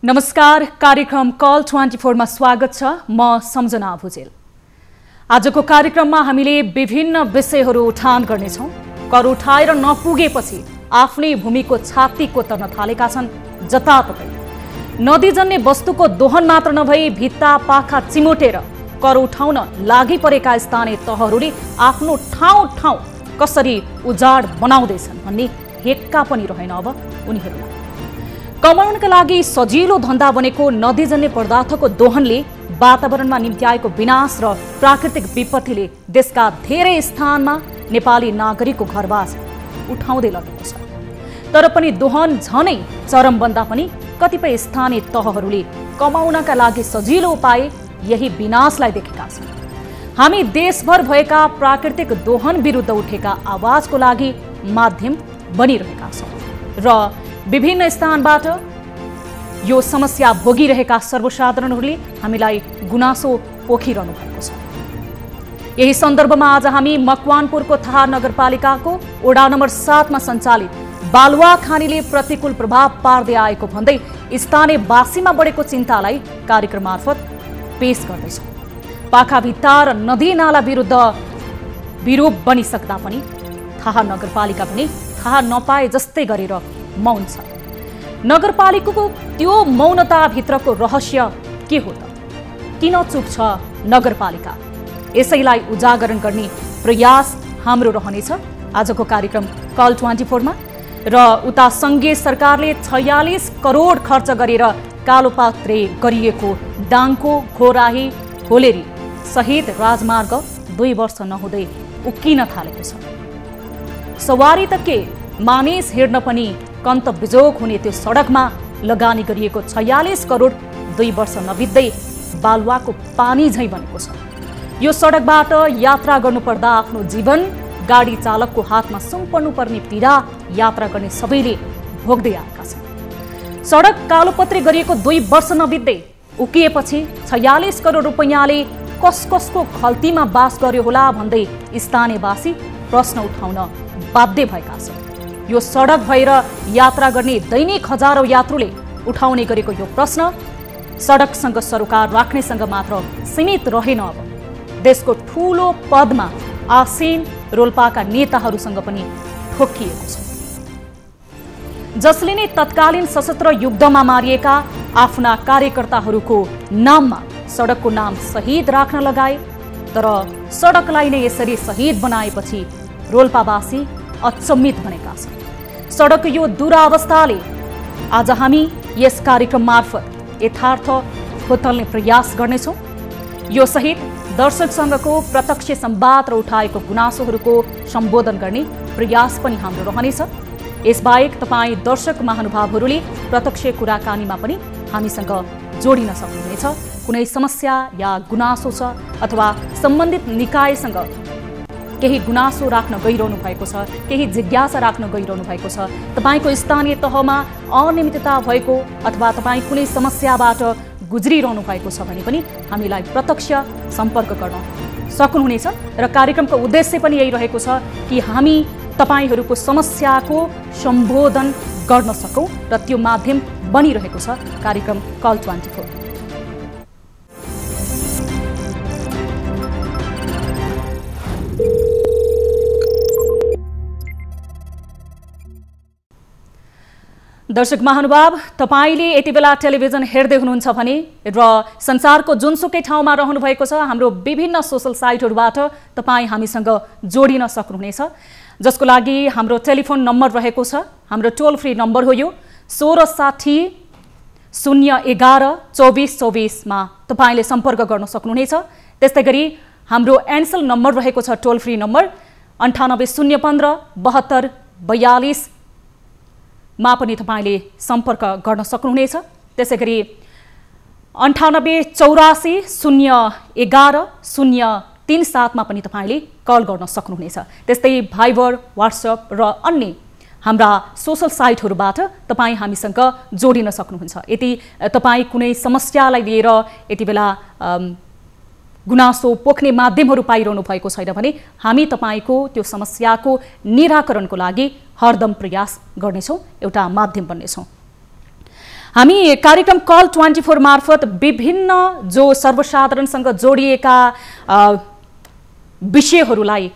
नमस्कार, कार्यक्रम कल 24 मा स्वागत छ। म सम्झना भुजेल। आजको कार्यक्रममा हामीले विभिन्न विषयहरू उठान गर्नेछौँ। कर उठाएर नपुगेपछि आफ्नै भूमिको छाती कोतर्न थालेका छन् जताततै। नदीजन्य वस्तुको दोहन मात्र नभई भित्ता पाखा चिमोटेर कर उठाउन लागि परेका स्थानीय तहहरूले आफ्नो ठाउँ कसरी उजाड बनाउँदैछन् भन्ने हेक्का पनि रहेन अब उनीहरूलाई। कमाउनका लागि सजिलो धन्दा बनेको नदीजन्य पदार्थको दोहनले वातावरणमा निम्ति आएको विनाश र प्राकृतिक विपत्तिले देशका धेरै स्थानमा नेपाली नागरिकको घरबास उठाउँदै लगेको छ। तर पनि दोहन झनै चरमभन्दा पनि कतिपय स्थानीय तहहरूले कमाउनका लागि सजिलो उपाय यही विनाशलाई देखेका छन्। हामी देशभर भएका प्राकृतिक दोहन विरुद्ध उठेका आवाजको लागि माध्यम बनिरहेका छौँ र विभिन्न स्थानबाट यो समस्या भोगिरहेका सर्वसाधारणहरूले हामीलाई गुनासो पोखिरहनु भएको छ। यही सन्दर्भमा आज हामी मकवानपुरको थाहा नगरपालिकाको वडा नम्बर 7 मा सञ्चालित बालुवा खानीले प्रतिकूल प्रभाव पार्दै आएको भन्दै स्थानीयवासीमा बढेको चिन्तालाई कार्यक्रम मार्फत पेश गर्दैछौँ। पाखा भित्ता र नदी नाला विरुद्ध विरोध बनिसक्दा पनि थाहा नगरपालिका पनि थाहा नपाए जस्तै गरेर मौन छ। नगरपालिकाको त्यो मौनताभित्रको रहस्य के हो त? किन चुप छ नगरपालिका? यसैलाई उजागर गर्ने प्रयास हाम्रो रहनेछ आजको कार्यक्रम कल 24 मा। र उता सङ्घीय सरकारले 46 करोड खर्च गरेर कालोपात्रे गरिएको डाङ्को घोराही होलेरी सहित राजमार्ग 2 वर्ष नहुँदै उक्किन थालेको छ। सवारी त के, मानिस हिँड्न पनि कन्त बिजोग हुने त्यो सडकमा लगानी गरिएको 46 करोड 2 वर्ष नबित्दै बालुवाको पानी झैँ बनेको छ। यो सडकबाट यात्रा गर्नुपर्दा आफ्नो जीवन गाडी चालकको हातमा सुम्पर्नुपर्ने पीडा यात्रा गर्ने सबैले भोग्दै आएका छन्। सडक कालोपत्रे गरिएको 2 वर्ष नबित्दै उकिएपछि 46 करोड रुपैयाँले कसको खल्तीमा बास गर्यो होला भन्दै स्थानीयवासी प्रश्न उठाउन बाध्य भएका छन्। यो सडक भएर यात्रा गर्ने दैनिक हजारौं यात्रुले उठाउने गरेको यो प्रश्न सडकसँग सरोकार राख्नेसँग मात्र सीमित रहेन, अब देशको ठूलो पदमा आसीन रोल्पाका नेताहरूसँग पनि ठोक्किएको छ, जसले नै तत्कालीन सशस्त्र युद्धमा मारिएका आफ्ना कार्यकर्ताहरूको नाममा सडकको नाम शहीद राख्न लगाए। तर सडकलाई नै यसरी शहीद बनाएपछि रोल्पावासी अचम्मित बनेका छन्। सडक यो दुरावस्थाले आज हामी यस कार्यक्रम मार्फत यथार्थ खोतल्ने प्रयास गर्नेछौँ। यो सहित दर्शकसँगको प्रत्यक्ष संवाद र उठाएको गुनासोहरूको सम्बोधन गर्ने प्रयास पनि हाम्रो रहनेछ। यसबाहेक तपाईँ दर्शक महानुभावहरूले प्रत्यक्ष कुराकानीमा पनि हामीसँग जोडिन सक्नुहुनेछ। कुनै समस्या या गुनासो छ अथवा सम्बन्धित निकायसँग केही गुनासो राख्न गइरहनु भएको छ, केही जिज्ञासा राख्न गइरहनु भएको छ, तपाईँको स्थानीय तहमा अनियमितता भएको अथवा तपाईँ कुनै समस्याबाट गुज्रिरहनु भएको छ भने पनि हामीलाई प्रत्यक्ष सम्पर्क गर्न सक्नुहुनेछ। र कार्यक्रमको उद्देश्य पनि यही रहेको छ कि हामी तपाईँहरूको समस्याको सम्बोधन गर्न सकौँ र त्यो माध्यम बनिरहेको छ कार्यक्रम कल 24। दर्शक महानुभाव, तपाईले यति बेला टेलिभिजन हेर्दै हुनुहुन्छ भने र संसारको जुनसुकै ठाउँमा रहनु भएको छ, हाम्रो विभिन्न सोशल साइटहरूबाट तपाईँ हामीसँग जोडिन सक्नुहुनेछ, जसको लागि हाम्रो टेलिफोन नम्बर रहेको छ। हाम्रो टोल फ्री नम्बर हो यो 1660 011 2424 मा तपाईले सम्पर्क गर्न सक्नुहुनेछ। त्यस्तै गरी हाम्रो एनसेल नम्बर रहेको छ टोल फ्री नम्बर 98 015 72 42 मा पनि तपाईले सम्पर्क गर्न सक्नुहुनेछ। त्यसै गरी 98 84 011 037 मा पनि तपाईले कल गर्न सक्नुहुनेछ। त्यस्तै भाइबर, व्हाट्सएप र अन्य हाम्रा सोशल साइटहरूबाट तपाईँ हामीसँग जोडिन सक्नुहुन्छ। यदि तपाईँ कुनै समस्यालाई लिएर यति बेला गुनासो पोख्ने माध्यमहरू पाइरहनु भएको छैन भने हामी तपाईको त्यो समस्याको निराकरणको लागि हरदम प्रयास गर्नेछौँ, एउटा माध्यम बन्नेछौँ। हामी कार्यक्रम कल 24 मार्फत विभिन्न जो सर्वसाधारणसँग जोडिएका विषयहरूलाई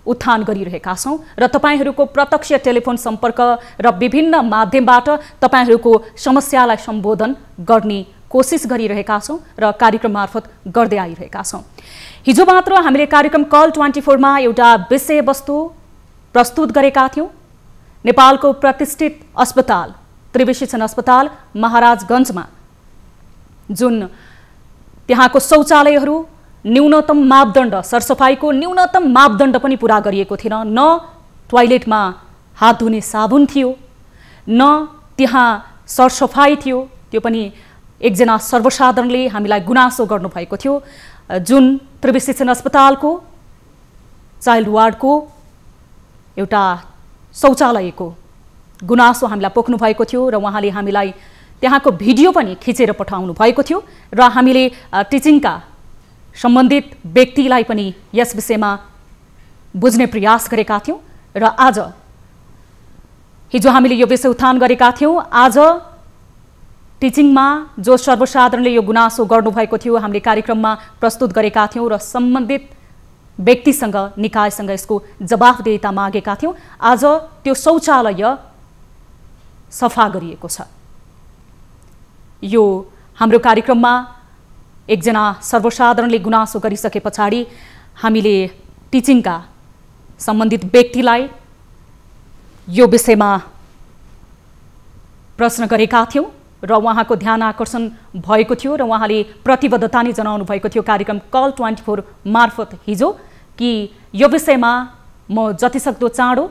उत्थान गरिरहेका छौं र तपाईहरूको प्रत्यक्ष टेलिफोन सम्पर्क र विभिन्न माध्यमबाट तपाईहरूको समस्यालाई सम्बोधन गर्ने कोसिस गरिरहेका छौं र कार्यक्रम मार्फत गर्दै आइरहेका छौं। हिजो मात्र हामीले कार्यक्रम कल 24 मा एउटा विषयवस्तु प्रस्तुत गरेका थियौं। नेपालको प्रतिष्ठित अस्पताल त्रिविशिक्षण अस्पताल महाराजगञ्जमा जुन त्यहाँको शौचालयहरू न्यूनतम मापदण्ड सरसफाईको न्यूनतम मापदण्ड पनि पूरा गरिएको थिएन। न टोयलेटमा हात धुने साबुन थियो, न त्यहाँ सरसफाई थियो। त्यो पनि एकजना सर्वसाधारणले हामीलाई गुनासो गर्नुभएको थियो। जुन त्रिविशिक्षण अस्पतालको चाइल्ड वार्डको एउटा शौचालयको गुनासो हामीलाई पोख्नु भएको थियो र उहाँले हामीलाई त्यहाँको भिडियो पनि खिचेर पठाउनु भएको थियो र हामीले टिचिङका सम्बन्धित व्यक्तिलाई पनि यस विषयमा बुझ्ने प्रयास गरेका थियौं र आज हिजो हामीले यो विषय उत्थान गरेका थियौं। आज टिचिङमा जो सर्वसाधारणले यो गुनासो गर्नुभएको थियो हामीले कार्यक्रममा प्रस्तुत गरेका थियौं र सम्बन्धित व्यक्तिसँग निकायसँग यसको जवाफदेहिता मागेका थियौं। आज त्यो शौचालय सफा गरिएको छ। यो हाम्रो कार्यक्रममा एकजना सर्वसाधारणले गुनासो गरिसके पछाडि हामीले टिचिङका सम्बन्धित व्यक्तिलाई यो विषयमा प्रश्न गरेका थियौं र उहाँको ध्यान आकर्षण भएको थियो र उहाँले प्रतिबद्धता नै जनाउनु भएको थियो कार्यक्रम कल 24 मार्फत हिजो कि यो विषयमा म जतिसक्दो चाँडो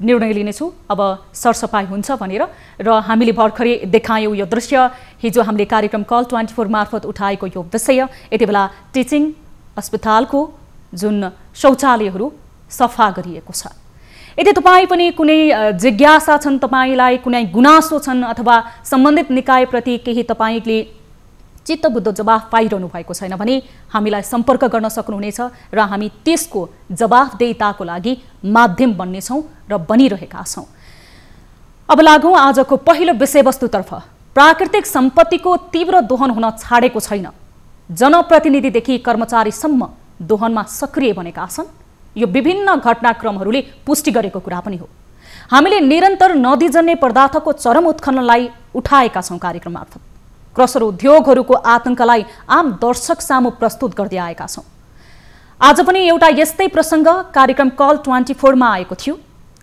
निर्णय लिनेछु, अब सरसफाई हुन्छ भनेर। र हामीले भर्खरै देखायौं यो दृश्य। हिजो हामीले कार्यक्रम कल 24 मार्फत उठाएको यो विषय यति बेला टिचिङ अस्पतालको जुन शौचालयहरू सफा गरिएको छ। यदि तपाईँ पनि कुनै जिज्ञासा छन्, तपाईलाई कुनै गुनासो छन् अथवा सम्बन्धित निकायप्रति केही तपाईले चित्तबुद्ध जवाफ पाइरहनु भएको छैन भने हामीलाई सम्पर्क गर्न सक्नुहुनेछ र हामी त्यसको जवाफदेहिताको लागि माध्यम बन्नेछौँ र बनिरहेका छौँ। अब लागौँ आजको पहिलो विषयवस्तुतर्फ। प्राकृतिक सम्पत्तिको तीव्र दोहन हुन छाडेको छैन। जनप्रतिनिधिदेखि कर्मचारीसम्म दोहनमा सक्रिय बनेका छन्। यो विभिन्न घटनाक्रमहरूले पुष्टि गरेको कुरा पनि हो। हामीले निरन्तर नदीजन्य पदार्थको चरम उत्खननलाई उठाएका छौँ कार्यक्रम मार्फत। क्रसर उद्योगहरूको आतंकलाई आम दर्शक सामु प्रस्तुत गर्दै आएका छौँ। आज पनि एउटा यस्तै प्रसङ्ग कार्यक्रम कल 24 मा आएको थियो।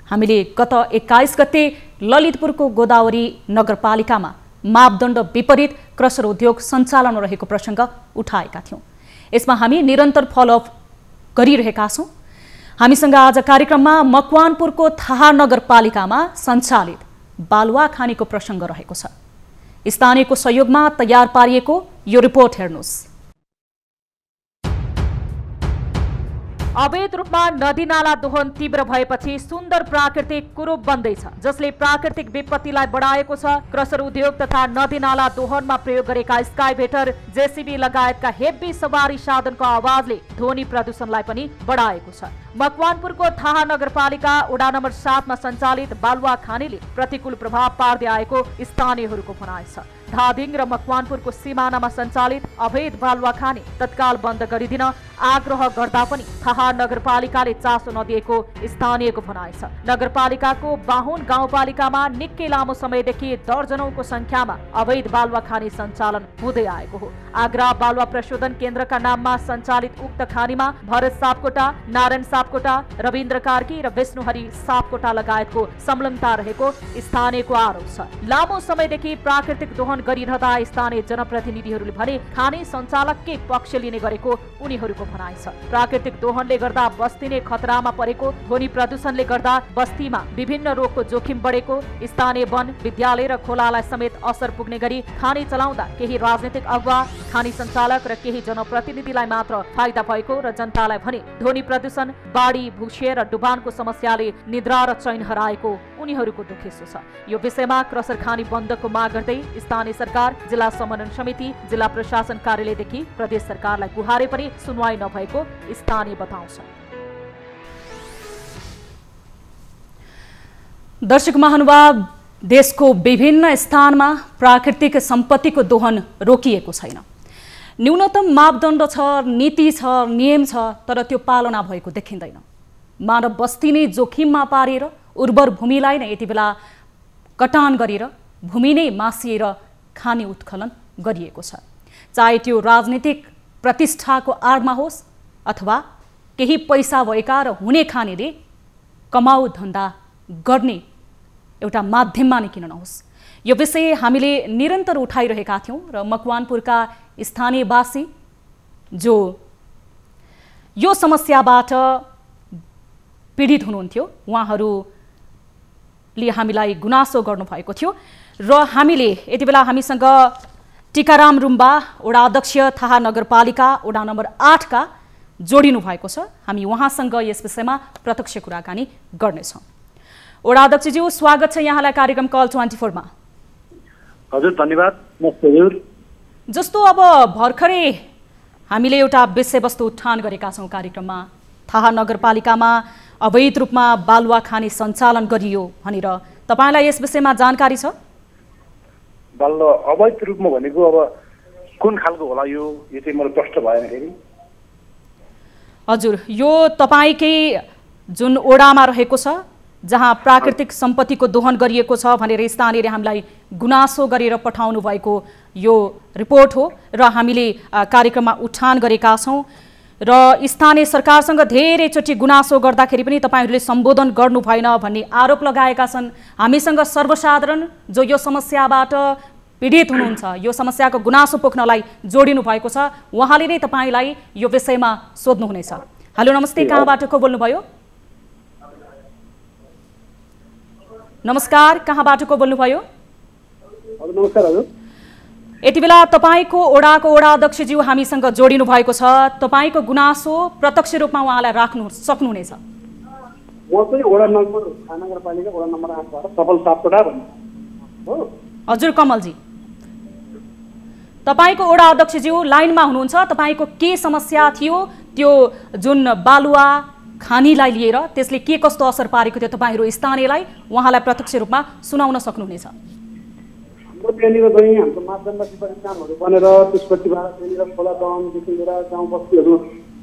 हामीले गत 21 गते ललितपुरको गोदावरी नगरपालिकामा मापदण्ड विपरीत क्रसर उद्योग सञ्चालनमा रहेको प्रसङ्ग उठाएका थियौँ। यसमा हामी निरन्तर फलोअप गरिरहेका छौँ। हामीसँग आज कार्यक्रममा मकवानपुरको थाहा नगरपालिकामा सञ्चालित बालुवा खानीको प्रसङ्ग रहेको छ। स्थानीयको सहयोगमा तयार पारिएको यो रिपोर्ट हेर्नुहोस्। अवैध रूपमा नदीनाला दोहन तीव्र भएपछि सुन्दर प्राकृतिक कुरूप बन्दैछ, जसले प्राकृतिक विपत्तिलाई बढाएको छ। क्रसर उद्योग तथा नदीनाला दोहनमा प्रयोग गरेका स्काइभेटर, जेसीबी लगायतका हेभी सवारी साधनको आवाजले ध्वनि प्रदूषणलाई पनि बढाएको छ। मकवानपुरको थाहा नगरपालिका वडा नम्बर 7 मा सञ्चालित बालुवा खानीले प्रतिकूल प्रभाव पार्दै आएको स्थानीयहरूको भनाइ छ। धादिङ र मकवानपुरको सिमानामा सञ्चालित अवैध बालुवा खानी तत्काल बन्द गरिदिन आग्रह गर्दा पनि थाहा नगरपालिकाले चासो नदिएको स्थानीयको भनाइ छ। नगरपालिकाको बाहुन गाउँपालिकामा निकै लामो समयदेखि दर्जनौंको संख्यामा अवैध बालुवा खानी सञ्चालन हुँदै आएको हो। आग्रा बालुवा प्रशोधन केन्द्रका नाममा सञ्चालित उक्त खानीमा भरत सापकोटा, नारायण सापकोटा, रविन्द्र कार्की र विष्णुहरि सापकोटा लगायतको संलग्नता रहेको स्थानीयको आरोप छ। लामो समयदेखि प्राकृतिक दोहन गरिरहँदा स्थानीय जनप्रतिनिधिहरूले भने खानी सञ्चालककै पक्ष लिने गरेको उनीहरूको भनाइ छ। प्राकृतिक दोहनले गर्दा बस्ती नै खतरामा परेको, ध्वनि प्रदूषणले गर्दा बस्तीमा विभिन्न रोगको जोखिम बढेको, स्थानीय वन, विद्यालय र खोलालाई समेत असर पुग्ने गरी खानी चलाउँदा केही राजनीतिक अगुवा, खानी सञ्चालक र केही जनप्रतिनिधिलाई मात्र फाइदा भएको र जनतालाई भने ध्वनि प्रदूषण, बाढी, भूक्षय र डुबानको समस्याले निद्रा र चैन हराएको उनीहरूको दुखेसो छ। यो विषयमा क्रसर खानी बन्दको माग गर्दै स्थानीय सरकार, जिल्ला समन्वय समिति, जिल्ला प्रशासन कार्यालयदेखि प्रदेश सरकारलाई गुहारे पनि सुनवाई नभएको स्थानीय बताउँछ। दर्शक महानुभाव, देशको विभिन्न स्थानमा प्राकृतिक सम्पत्तिको दोहन रोकिएको छैन। न्यूनतम मापदण्ड छ, नीति छ, नियम छ, तर त्यो पालना भएको देखिँदैन। मानव बस्ती नै जोखिममा पारेर उर्वर भूमिलाई नै यति बेला कटान गरेर भूमि नै मासिएर खाने उत्खनन गरिएको छ। चाहे त्यो राजनीतिक प्रतिष्ठाको आडमा होस् अथवा केही पैसा भएका र हुने खानेले कमाउ धन्दा गर्ने एउटा माध्यममा नै किन नहोस्। यो विषय हामीले निरन्तर उठाइरहेका थियौँ र मकवानपुरका स्थानीयवासी जो यो समस्याबाट पीडित हुनुहुन्थ्यो उहाँहरूले हामीलाई गुनासो गर्नुभएको थियो र हामीले यति बेला हामीसँग टिकाराम रुम्बा वडा अध्यक्ष थाहा नगरपालिका वडा नम्बर 8 का जोडिनु भएको छ। हामी उहाँसँग यस विषयमा प्रत्यक्ष कुराकानी गर्नेछौँ। वडा अध्यक्षज्यू, स्वागत छ यहाँलाई कार्यक्रम कल 24 मा। हजुर, धन्यवाद। हजुर, जस्तो अब भर्खरै हामीले एउटा विषयवस्तु उठान गरेका छौँ कार्यक्रममा, थाहा नगरपालिकामा अवैध रूपमा बालुवा खानी सञ्चालन गरियो भनेर तपाईलाई यस विषयमा जानकारी छ? बालुवा अवैध रूपमा भनेको अब कुन खालको होला यो चाहिँ मलाई प्रश्न भएन फेरि। हजुर, यो तपाईकै जुन ओडामा रहेको छ जहाँ प्राकृतिक सम्पत्तिको दोहन गरिएको छ भनेर स्थानीयले हामीलाई गुनासो गरेर पठाउनु भएको यो रिपोर्ट हो र हामीले कार्यक्रममा उठान गरेका छौँ र स्थानीय सरकारसँग धेरैचोटि गुनासो गर्दाखेरि पनि तपाईहरूले सम्बोधन गर्नु भएन भन्ने आरोप लगाएका छन्। हामीसँग सर्वसाधारण जो यो समस्याबाट पीडित हुनुहुन्छ, यो समस्याको गुनासो पोख्नलाई जोडिनु भएको छ, उहाँले नै तपाईँलाई यो विषयमा सोध्नुहुनेछ। हेलो, नमस्ते, कहाँबाट को बोल्नुभयो? नमस्कार, कहाँबाट को बोल्नुभयो? नमस्कार हजुर। यति बेला तपाईँको ओडाको वडा अध्यक्षज्यू हामीसँग जोडिनु भएको छ। तपाईँको गुनासो प्रत्यक्ष रूपमा उहाँलाई राख्नु सक्नुहुनेछ। म चाहिँ वडा नम्बर नगरपालिका वडा नम्बर 8 बाट सफल सापकोटा भन्नु हो। हजुर, कमलजी, तपाईँको वडा अध्यक्षज्यू लाइनमा हुनुहुन्छ। तपाईँको के समस्या थियो? त्यो जुन बालुवा खानीलाई लिएर त्यसले के कस्तो असर पारेको थियो तपाईँहरू स्थानीयलाई, उहाँलाई प्रत्यक्ष रूपमा सुनाउन सक्नुहुनेछ। हाम्रो त्यहाँनिर चाहिँ हाम्रो मापदण्ड विपरीत कामहरू बनेर त्यसपछिबाट त्यहाँनिर खोला दहनदेखि लिएर गाउँ बस्तीहरू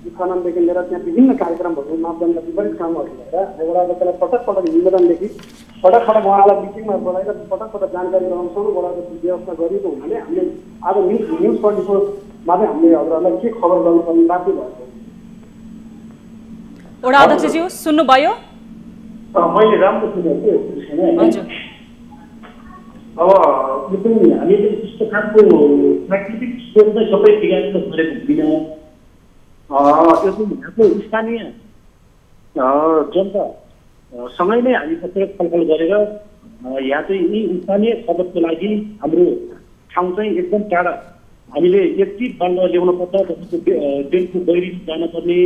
उत्खननदेखि लिएर त्यहाँ विभिन्न कार्यक्रमहरू मापदण्ड विपरीत कामहरू लिएर वडा अध्यक्षलाई पटक पटक निवेदनदेखि पटक पटक उहाँलाई मिटिङमा बोलाएर पटक पटक जानकारी गराउँछौँ। वडा अध्यक्ष व्यवस्था गरिएको हुनाले हामीले आज न्युज 24 मा चाहिँ हामीले हजुरहरूलाई के खबर गर्नुपर्ने बाध्य भएको। वडा अध्यक्षज्यू सुन्नुभयो? मैले राम्रो सुनेको। अब यो पनि हामीले त्यस्तो खालको प्राकृतिक स्रोत चाहिँ सबै बिगारेर गरेको हुँदैन। त्यो चाहिँ यहाँको स्थानीय जनतासँगै नै हामी बसेर छलफल गरेर यहाँ चाहिँ यी स्थानीय खबरको लागि हाम्रो ठाउँ चाहिँ एकदम टाढा हामीले यति बालुवा ल्याउन पर्छ, तपाईँको डेलको बैरी जानुपर्ने,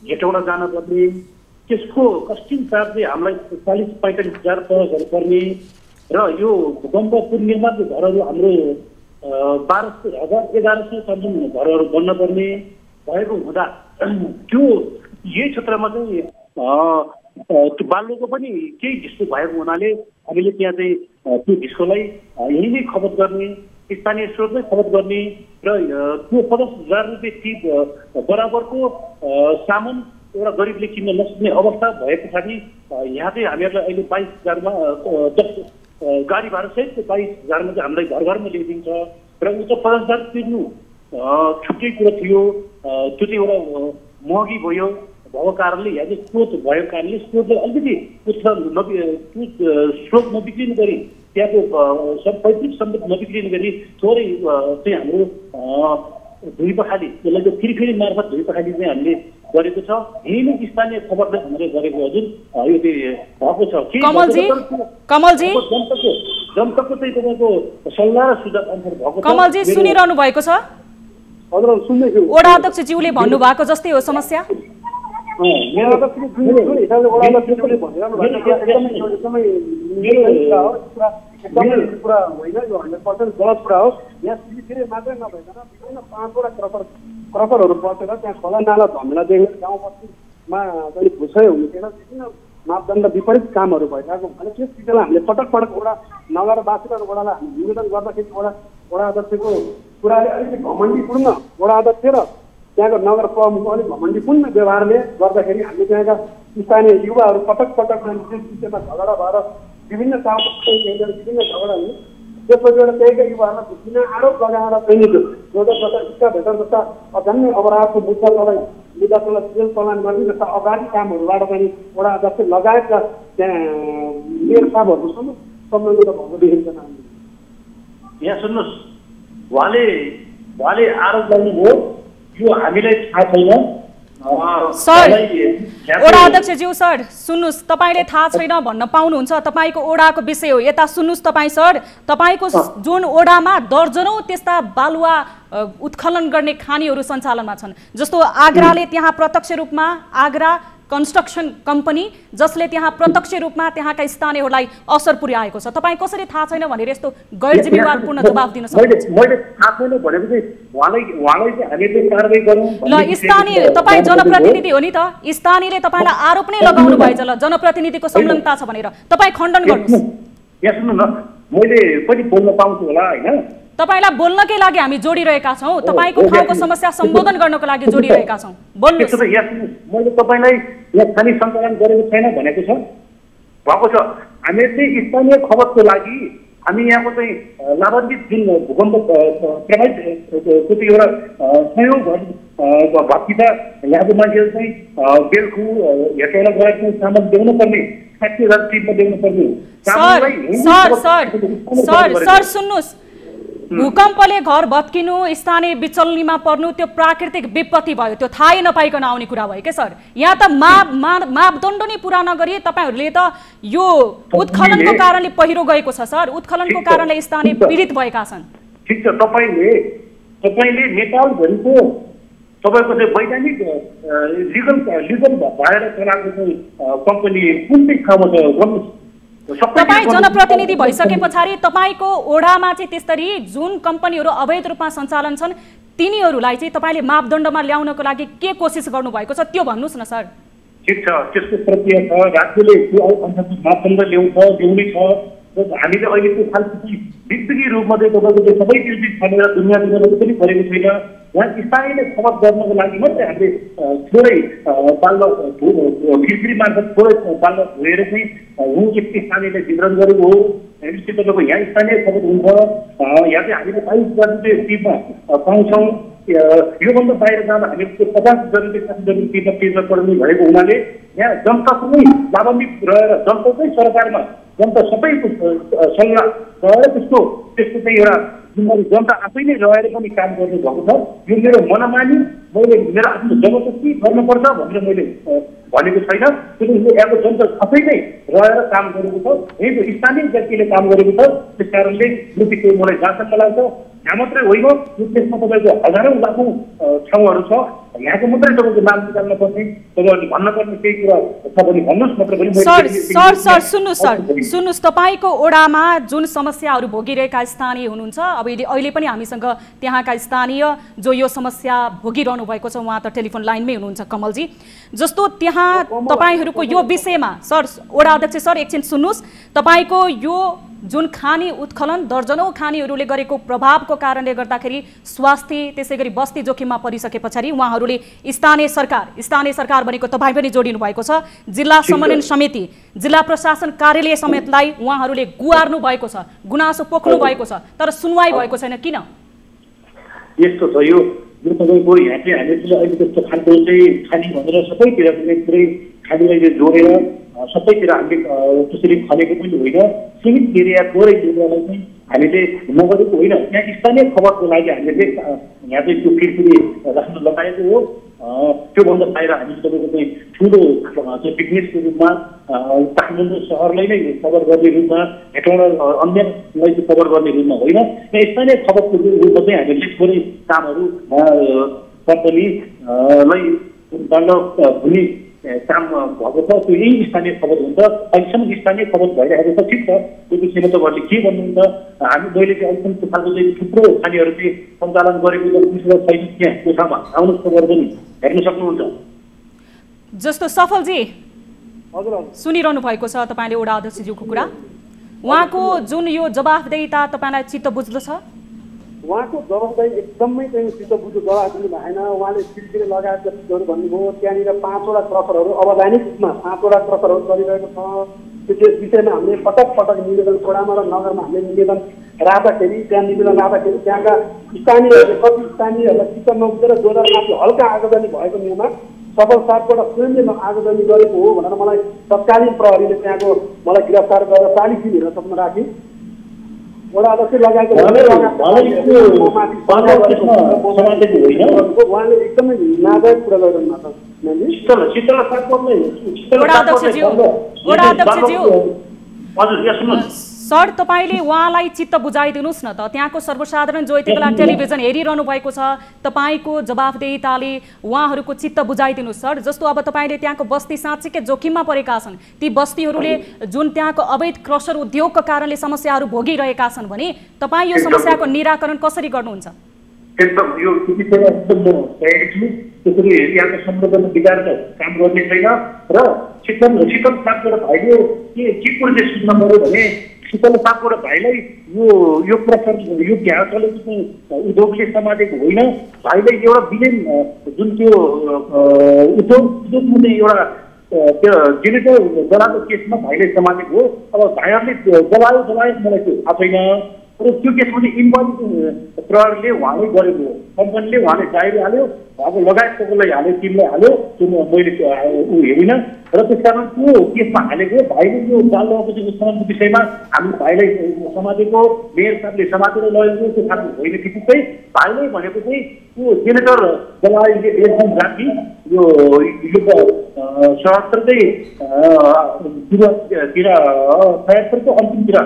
हेटौडा जानुपर्ने, त्यसको कस्टिङ चार्ज चाहिँ हामीलाई 40-45 हजार पर्ने र यो भूकम्प पूर्णिमाको घरहरू हाम्रो 12,000-11,000 सम्म घरहरू बन्न पर्ने भएको हुँदा त्यो यही क्षेत्रमा चाहिँ त्यो बालुवाको पनि केही ढिस्को भएको हुनाले हामीले त्यहाँ चाहिँ त्यो ढिस्कोलाई यही नै खपत गर्ने, स्थानीय स्रोतमै खपत गर्ने र त्यो 50,000 रुपियाँ ती बराबरको सामान एउटा गरिबले किन्न नसक्ने अवस्था भए पछाडि यहाँ चाहिँ हामीहरूलाई अहिले 22,000 मा गाडी भाडा सहित 22,000 मा चाहिँ हामीलाई घर घरमा ल्याइदिन्छ र उच्च 50,000 तिर्नु छुट्टै कुरो थियो। त्यो चाहिँ एउटा महँगी भयो भएको कारणले यहाँ चाहिँ स्रोत भएको कारणले स्रोतले अलिकति स्रोत नबिग्रिनु गरी त्यहाँको पैतृक सम्पत्ति नबिग्रिनु गरी थोरै चाहिँ हाम्रो धुई पखाली त्यसलाई चाहिँ फेरि मार्फत धुई पखाली चाहिँ हामीले गरेको छ। यही नै स्थानीय खबरले हामीले गरेको हजुर यो चाहिँ भएको छ। कमलजी जनताको चाहिँ तपाईँको सल्लाह र सुझाव अनुसार भएको छ। कमलजी सुनिरहनु भएको छ? हजुर, सुन्दैछु। वडा अध्यक्षज्यूले भन्नुभएको जस्तै हो समस्या? एकदमै कुरा होइन, यो 100% गलत कुरा हो। यहाँ फेरि मात्रै नभइकन विभिन्न 5वटा क्रकरहरू बसेर त्यहाँ खोला नाला धमेला देख्ने गाउँ बस्तीमा चाहिँ भुसै हुने विभिन्न मापदण्ड विपरीत कामहरू भइरहेको भने त्यस विषयमा हामीले पटक पटक वडा नगरवासी र वडालाई हामी निवेदन गर्दाखेरि वडा अध्यक्षको कुराले अलिकति घमण्डीपूर्ण वडा अध्यक्ष र त्यहाँको नगर प्रमुखको अलिक घमण्डीपूर्ण व्यवहारले गर्दाखेरि हामीले त्यहाँका स्थानीय युवाहरू पटक पटक त्यस विषयमा झगडा भएर विभिन्न विभिन्न झगडा हुने त्यसपछि एउटा त्यहीका युवाहरूलाई विभिन्न आरोप लगाएर चाहिँ जस्ता शिक्षा भेटर जस्ता अजन्य अपराधको मुद्दालाई जेल प्रमाण गर्ने जस्ता अपराधी कामहरूबाट पनि वडा अध्यक्ष लगायतका त्यहाँ मेयर साहबहरूसँग संलग्न भएको देखिन्छ। यहाँ सुन्नुहोस्, उहाँले आरोप गर्नुभयो, यो हामीलाई थाहा छैन। सर, ओडा अध्यक्षज्यू सर सुन्नुहोस्, तपाईँले थाहा छैन भन्न पाउनुहुन्छ, तपाईँको ओडाको विषय हो। यता सुन्नुहोस् तपाईँ सर, तपाईँको जुन ओडामा दर्जनौँ त्यस्ता बालुवा उत्खनन गर्ने खानीहरू सञ्चालनमा छन्। जस्तो आगराले त्यहाँ प्रत्यक्ष रूपमा आगरा कन्स्ट्रक्सन कम्पनी जसले त्यहाँ प्रत्यक्ष रूपमा त्यहाँका स्थानीयहरूलाई असर पुर्याएको छ। तपाईँ कसरी थाहा छैन भनेर यस्तो गैर जिम्मेवारपूर्ण जवाफ दिन सक्नुहुन्छ? मैले थाहा छैन भनेपछि उहाँलाई चाहिँ हामीले कारबाही गरौँ। ल, स्थानीय तपाईँ जनप्रतिनिधि हो नि त, स्थानीयले तपाईँलाई आरोप नै लगाउनु भएछ ल जनप्रतिनिधिको संलग्नता छ भनेर, तपाईँ खण्डन गर्नुहोस्। यहाँ सुन्नु न, मैले पनि बोल्न पाउँछु होला होइन? तपाईलाई बोल्नकै लागि हामी जोडिरहेका छौँ, तपाईँको ठाउँको समस्या सम्बोधन गर्नको लागि जोडिरहेका छौँ, बोल्नुहोस्। मैले तपाईँलाई यहाँ खानी सञ्चालन गरेको छैन भनेको छ भएको छ। हामीले चाहिँ स्थानीय खबरको लागि हामी यहाँको चाहिँ लाभान्वित जुन भूकम्प प्रभावित एउटा सहयोग भत्किँदा यहाँको मान्छेहरू चाहिँ बेलखु हेटौँडा गएको सामान देउनु पर्ने 60,000 टिपमा देउनु पर्ने। सर सुन्नुहोस्, भूकम्पले घर भत्किनु, स्थानीय विचलनीमा पर्नु त्यो प्राकृतिक विपत्ति भयो, त्यो थाहै नपाइकन आउने कुरा भयो क्या सर। यहाँ त मापदण्ड नै पुरा नगरी तपाईँहरूले त यो उत्खननको कारणले पहिरो गएको छ सर, उत्खननको कारणले स्थानीय पीडित भएका छन्। ठिक छ, तपाईँले नेपालभरिको तपाईँको चाहिँ वैधानिक लिगल भएर चलाएको चाहिँ कम्पनी कुन चाहिँ ठाउँमा छ भन्नुहोस्। तपाईँ जनप्रतिनिधि भइसके पछाडि तपाईँको ओडामा चाहिँ त्यसरी जुन कम्पनीहरू अवैध रूपमा सञ्चालन छन् तिनीहरूलाई चाहिँ तपाईँले मापदण्डमा ल्याउनको लागि के कोसिस गर्नुभएको छ त्यो भन्नुहोस् न सर। ठिक छ, त्यसको प्रक्रिया छ, राज्यले मापदण्ड ल्याउने छ। हामीले अहिले त्यो खालको विस्तृत रूपमा चाहिँ तपाईँको सबै चिज छानेर दुनियाँमा पनि गरेको छैन। यहाँ स्थानीयले खबर गर्नको लागि मात्रै हामीले थोरै बाल्न फिर्फिरी मार्फत थोरै बाल्न धोएर चाहिँ एक स्थानीयले वितरण गरेको हो। भनेपछि तपाईँको यहाँ स्थानीय खबर हुन्छ। यहाँ चाहिँ हामीले 22,000 रुपियाँ टिपमा पाउँछौँ। योभन्दा बाहिर जाँदा हामीले 50,000 रुपियाँ 60,000 रुपियाँ तिर्न पर्ने भएको हुनाले यहाँ जनताको नै लाभान्वित रहेर जनताकै सरकारमा जनता सबैको सल्लाह रहेर त्यस्तो चाहिँ एउटा जिम्मेवारी जनता आफै नै रहेर पनि काम गर्नु भएको छ। यो मेरो मनमानी मैले मेरो आफ्नो जबरजस्ती गर्नुपर्छ भनेर मैले भनेको छैन। किनकि यहाँको जनता आफै नै रहेर काम गरेको छ, यहीँको स्थानीय व्यक्तिले काम गरेको छ। त्यस कारणले यो विषय मलाई जाँचमा लाग्छ। यहाँ मात्रै होइन, यो देशमा तपाईँको हजारौँ लाखौँ ठाउँहरू छ, यहाँको मात्रै तपाईँको नाम निकाल्न पर्ने, तपाईँहरूले भन्नुपर्ने केही कुरा छ भने भन्नुहोस् मात्र पनि। सर सुन्नुहोस्, तपाईँको ओडामा जुन समस्याहरू भोगिरहेका स्थानीय हुनुहुन्छ, अब अहिले पनि हामीसँग त्यहाँका स्थानीय जो यो समस्या भोगिरहनु भएको छ उहाँ त टेलिफोन लाइनमै हुनुहुन्छ कमलजी। जस्तो त्यहाँ तपाईँहरूको यो विषयमा सर ओडा अध्यक्ष सर एकछिन सुन्नुहोस्, तपाईँको यो जुन खानी उत्खनन दर्जनौँ खानीहरूले गरेको प्रभावको कारणले गर्दाखेरि स्वास्थ्य त्यसै गरी बस्ती जोखिममा परिसके पछाडि उहाँहरूले स्थानीय सरकार भनेको तपाईँ पनि जोडिनु भएको छ, जिल्ला समन्वयन समिति, जिल्ला प्रशासन कार्यालय समेतलाई उहाँहरूले गुहार्नु भएको छ, गुनासो पोख्नु भएको छ, तर सुनवाई भएको छैन। किन यस्तो छ? यो तपाईँको यहाँ चाहिँ हामीले अहिले त्यस्तो खालको चाहिँ खानी भनेर सबैतिर पुरै खानीलाई जोडेर सबैतिर हामीले त्यसरी खनेको पनि होइन। सीमित एरिया थोरै एरियालाई चाहिँ हामीले नगरेको होइन। यहाँ स्थानीय खबरको लागि हामीले यहाँ चाहिँ त्यो फिरफिरी राख्न लगाएको हो। त्योभन्दा बाहिर हामी तपाईँको चाहिँ ठुलो चाहिँ बिजनेसको रूपमा काठमाडौँ सहरलाई नै कभर गर्ने रूपमा हेटौँडा अन्यलाई चाहिँ कभर गर्ने रूपमा होइन। यहाँ स्थानीय खबरको रूपमा चाहिँ हामीले थोरै कामहरू कम्पनीलाई दण्ड हुने काम भएको छ। त्यो यही स्थानीय खबर हुन्छ। अहिलेसम्म स्थानीय खबर भइरहेको छ। ठिक छ, त्यो विषयमा तपाईँहरूले के भन्नुहुन्छ? मैले चाहिँ अहिलेसम्म त्यो खालको चाहिँ थुप्रो खानीहरू चाहिँ सञ्चालन गरेको छैन त्यहाँ कोठामा आउनुहोस् खबर पनि हेर्न सक्नुहुन्छ। जस्तो सफलजी हजुर सुनिरहनु भएको छ तपाईँले वडा अध्यक्षज्यूको कुरा। उहाँको जुन यो जवाफदेहिता तपाईँलाई चित्त बुझ्दछ? उहाँको जवाफदेही एकदमै चाहिँ चित्त बुझ्दो जवाफ दिनु भएन। उहाँले सिलसिले लगायतका चिजहरू भन्नुभयो। त्यहाँनिर 5वटा क्रसरहरू अवैधानिक रूपमा 5वटा क्रसरहरू चलिरहेको छ। त्यस विषयमा हामीले पटक पटक निवेदन वडामा र नगरमा हामीले निवेदन राख्दाखेरि त्यहाँका स्थानीयहरूले कति स्थानीयहरूलाई चित्त नबुझेर 2005 हल्का आगजनी भएको नियममा सफल साथबाट स्वयंले आगजनी गरेको हो भनेर मलाई तत्कालीन प्रहरीले त्यहाँको मलाई गिरफ्तार गरेर 40 दिन हिरासतमा राखी वडा अध्यक्ष लगाएको उहाँले एकदमै नाजायज कुरा गरिरहनु। सर तपाईँले उहाँलाई चित्त बुझाइदिनुहोस् न त। त्यहाँको सर्वसाधारण जो यति बेला टेलिभिजन हेरिरहनु भएको छ तपाईँको जवाफदेहिताले उहाँहरूको चित्त बुझाइदिनुहोस् सर। जस्तो अब तपाईँले त्यहाँको बस्ती साँच्चीकै जोखिममा परेका छन्। ती बस्तीहरूले जुन त्यहाँको अवैध क्रसर उद्योगको कारणले समस्याहरू भोगिरहेका छन् भने तपाईँ यो समस्याको निराकरण कसरी गर्नुहुन्छ? एकदम यो त्यसरी यहाँको संरक्षण विचारको काम गर्ने छैन र शीतल सापकोटा भाइले के कुरोले सुन्न पर्यो भने शीतल सापकोटा भाइलाई यो प्रकार यो भ्या चलेको उद्योगले समातेको होइन। भाइले एउटा विलिन जुन त्यो उद्योगमा एउटा त्यो जेनेरेटर जलाएको केसमा भाइले समातेको हो। अब भाइहरूले जलायो मलाई त्यो थाहा छैन र त्यो केसमा चाहिँ इन्क्वायरी प्रहरीले उहाँले गरेको हो। कम्पनीले उहाँले डायरी हाल्यो, अब लगायतकोलाई हाल्यो, टिमलाई हाल्यो, त्यो मैले ऊ हेरिनँ र त्यस कारण त्यो केसमा हालेको। भाइले यो बाल अपराधको सम्बन्धको विषयमा हामीले भाइलाई समातेको, मेयर साहबले समातेर लगेको त्यो खालको होइन। ठिकै भाइले भनेको चाहिँ त्यो जेनेरेटर जलाइले एकदम राखी यो 77 अन्तिमतिर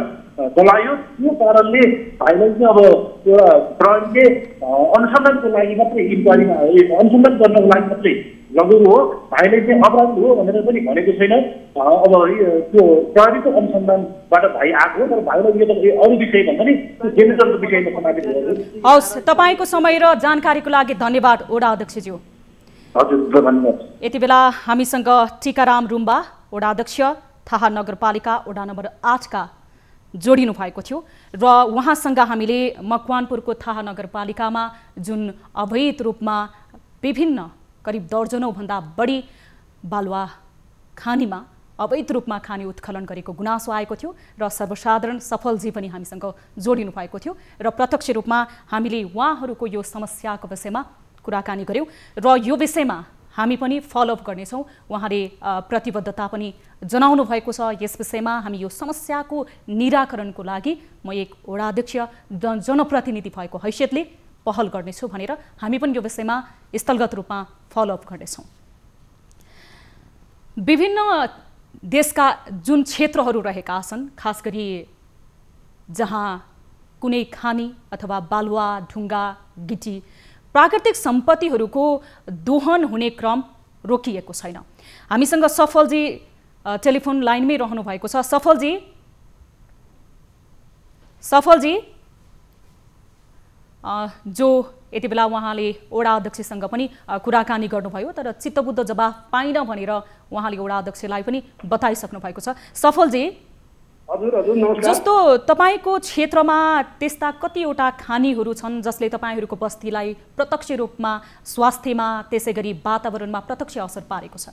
जलायो। त्यो कारणले भाइलाई चाहिँ अब एउटा प्रहरीले अनुसन्धानको लागि मात्रै इन्क्वायरीमा अनुसन्धान गर्नको लागि मात्रै लगेको हो। भाइले चाहिँ अपराधी हो भनेर पनि भनेको छैन। अब त्यो प्रहरीको अनुसन्धानबाट भाइ आएको तर भाइलाई यो त अरू विषय भन्दा नि जेनेरेटरको विषयमा समातेको हो। हवस्, तपाईँको समय र जानकारीको लागि धन्यवाद वडा अध्यक्षज्यू। हजुर धन्यवाद। यति बेला हामीसँग टीकाराम रुम्बा वडा अध्यक्ष थाहा नगरपालिका वडा नम्बर 8 का जोडिनु भएको थियो र उहाँसँग हामीले मकवानपुरको थाहा नगरपालिकामा जुन अवैध रूपमा विभिन्न करिब दर्जनौं भन्दा बढी बालुवा खानीमा अवैध रूपमा खानी उत्खनन गरेको गुनासो आएको थियो र सर्वसाधारण सफलजी पनि हामीसँग जोडिनु भएको थियो र प्रत्यक्ष रूपमा हामीले उहाँहरूको यो समस्याको विषयमा कुराकानी गर्यौं र यो विषयमा हामी पनि फलोअप गर्नेछौँ। उहाँले प्रतिबद्धता पनि जनाउनु भएको छ। यस विषयमा हामी यो समस्याको निराकरणको लागि म एक वडा अध्यक्ष जनप्रतिनिधि भएको हैसियतले पहल गर्नेछु भनेर हामी पनि यो विषयमा स्थलगत रूपमा फलोअप गर्नेछौँ। विभिन्न देशका जुन क्षेत्रहरू रहेका छन्, खास गरी जहाँ कुनै खानी अथवा बालुवा, ढुङ्गा, गिटी प्राकृतिक सम्पत्तिहरूको दोहन हुने क्रम रोकिएको छैन। हामीसँग सफलजी टेलिफोन लाइनमै रहनु भएको छ। सफलजी जो यति बेला उहाँले वडा अध्यक्षसँग पनि कुराकानी गर्नुभयो तर चित्तबुद्ध जवाफ पाइन भनेर उहाँले वडा अध्यक्षलाई पनि बताइसक्नु भएको छ। सफलजी, जस्तो तपाईको क्षेत्रमा त्यस्ता कतिवटा खानीहरू छन् जसले तपाईहरूको बस्तीलाई प्रत्यक्ष रूपमा स्वास्थ्यमा त्यसैगरी वातावरणमा प्रत्यक्ष असर पारेको छ?